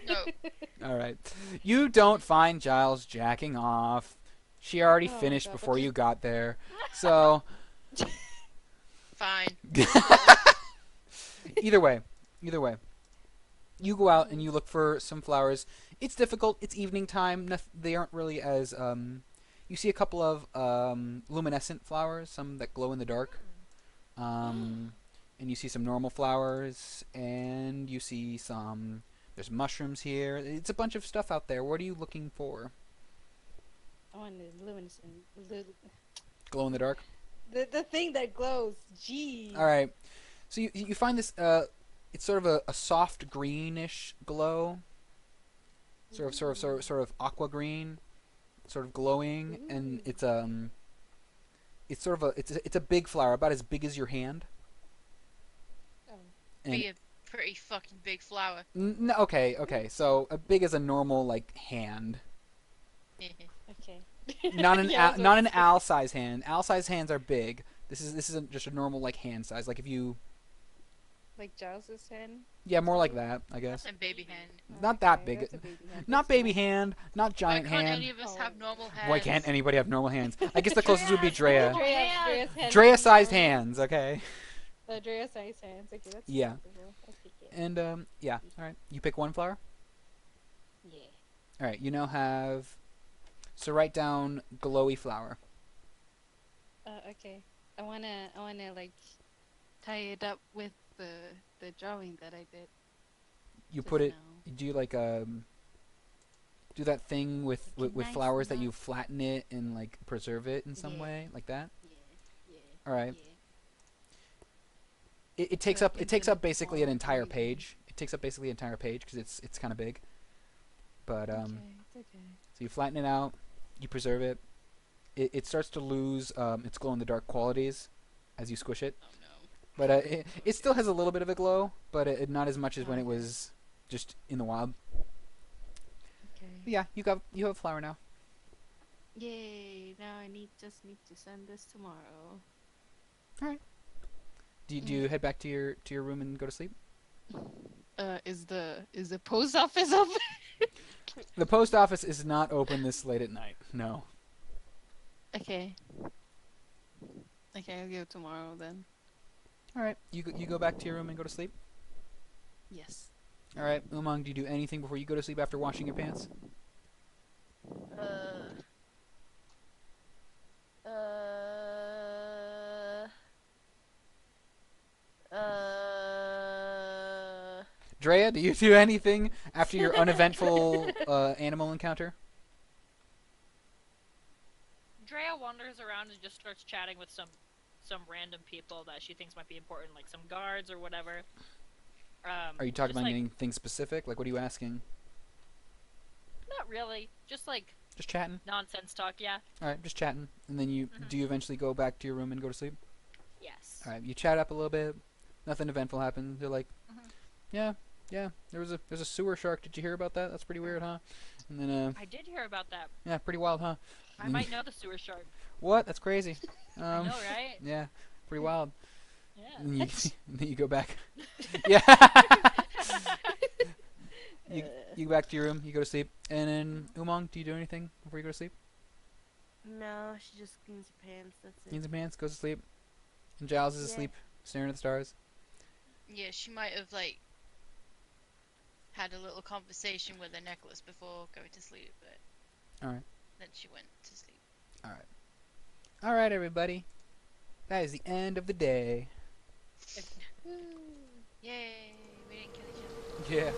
Speaker 3: No.
Speaker 1: All right. You don't find Giles jacking off. She already
Speaker 6: Oh my
Speaker 1: finished
Speaker 6: God,
Speaker 1: before
Speaker 6: okay.
Speaker 1: you got there. So,
Speaker 3: Fine.
Speaker 1: either way, you go out and you look for some flowers. It's difficult. It's evening time. They aren't really as you see a couple of luminescent flowers, some that glow in the dark. And you see some normal flowers, and you see some. There's mushrooms here. It's a bunch of stuff out there. What are you looking for?
Speaker 6: I want the luminescent.
Speaker 1: Glow in the dark.
Speaker 6: The thing that glows. Jeez.
Speaker 1: All right. So you find this. It's sort of a soft greenish glow. Sort of aqua green, sort of glowing, and it's sort of it's a big flower, about as big as your hand.
Speaker 6: Oh.
Speaker 1: And
Speaker 3: Be a pretty fucking big flower.
Speaker 1: okay. So big as a normal like hand.
Speaker 6: Okay.
Speaker 1: Not an
Speaker 6: Yeah, I was about to say.
Speaker 1: Al size hand. Al size hands are big. This isn't just a normal like hand size. Like if you
Speaker 6: Like Giles's hand.
Speaker 1: more like that, I guess.
Speaker 3: And baby hand.
Speaker 1: Not that
Speaker 6: Okay,
Speaker 1: big.
Speaker 6: that's a baby hand.
Speaker 1: Not
Speaker 6: That's
Speaker 1: baby
Speaker 6: small.
Speaker 1: hand. Not
Speaker 3: Why
Speaker 1: giant
Speaker 3: can't
Speaker 1: hand.
Speaker 3: any of us
Speaker 6: Oh.
Speaker 3: have normal hands?
Speaker 1: Why can't anybody have normal hands? I guess the closest would be Drea.
Speaker 6: Drea's hand.
Speaker 1: Drea sized hands. Okay.
Speaker 6: Drea sized hands. Okay, that's
Speaker 1: Yeah.
Speaker 6: acceptable.
Speaker 1: And yeah. All right. You pick one flower.
Speaker 6: Yeah.
Speaker 1: All right. You now have. So write down glowy flower.
Speaker 6: Okay. I wanna like tie it up with the drawing that I did
Speaker 1: You
Speaker 6: just
Speaker 1: put it.
Speaker 6: now.
Speaker 1: You do like do that thing with
Speaker 6: Like a
Speaker 1: with
Speaker 6: nice
Speaker 1: flowers that
Speaker 6: knot.
Speaker 1: you flatten it and like preserve it in some
Speaker 6: Yeah.
Speaker 1: way like that.
Speaker 6: Yeah. Yeah.
Speaker 1: All right.
Speaker 6: Yeah.
Speaker 1: It
Speaker 6: So
Speaker 1: takes
Speaker 6: I
Speaker 1: up
Speaker 6: can do like
Speaker 1: basically an
Speaker 6: small
Speaker 1: entire
Speaker 6: drawing.
Speaker 1: page. It takes up basically an entire page because it's kind of big. But
Speaker 6: Okay, it's okay.
Speaker 1: so you flatten it out, you preserve it. It starts to lose its glow in the dark qualities as you squish it.
Speaker 3: Oh no.
Speaker 1: But it still has a little bit of a glow, but not as much as when it
Speaker 6: Okay.
Speaker 1: was just in the wild.
Speaker 6: Okay.
Speaker 1: But yeah, you have a flower now.
Speaker 6: Yay! Now I just need to send this tomorrow.
Speaker 1: Do you head back to your room and go to sleep?
Speaker 6: Is the post office open?
Speaker 1: The post office is not open this late at night. No.
Speaker 6: Okay. Okay, I'll go tomorrow then.
Speaker 1: All right. You go back to your room and go to sleep.
Speaker 6: Yes.
Speaker 1: All right, Umang, do you do anything before you go to sleep after washing your pants?
Speaker 4: Uh.
Speaker 1: Drea, do you do anything after your uneventful animal encounter?
Speaker 4: Drea wanders around and just starts chatting with some random people that she thinks might be important, like some guards or whatever.
Speaker 1: Are you talking
Speaker 4: just,
Speaker 1: about
Speaker 4: like,
Speaker 1: anything specific? Like, what are you asking?
Speaker 4: Not really. Just like
Speaker 1: Just chatting?
Speaker 4: nonsense talk. Yeah.
Speaker 1: All right, just chatting. And then do you eventually go back to your room and go to sleep?
Speaker 4: Yes.
Speaker 1: All right, you chat up a little bit. Nothing eventful happened. They're like,
Speaker 4: Mhm.
Speaker 1: yeah, there's a sewer shark. Did you hear about that? That's pretty weird, huh? And then
Speaker 4: I did hear about that.
Speaker 1: yeah, pretty wild, huh?
Speaker 4: I might know the sewer shark.
Speaker 1: What? That's crazy.
Speaker 4: I know, right?
Speaker 1: Yeah, pretty wild.
Speaker 4: Yeah.
Speaker 1: And then then you go back. Yeah. You go back to your room. You go to sleep. And then Umang, do you do anything before you go to sleep?
Speaker 5: No, she just cleans her pants. That's it.
Speaker 1: Cleans and pants, goes to sleep. And Giles is
Speaker 5: Yeah.
Speaker 1: asleep, staring at the stars.
Speaker 3: Yeah, she might have like had a little conversation with her necklace before going to sleep, but
Speaker 1: Alright.
Speaker 3: then she went to sleep.
Speaker 1: All right, everybody. That is the end of the day.
Speaker 3: Yay! We didn't kill each other.
Speaker 1: Yeah.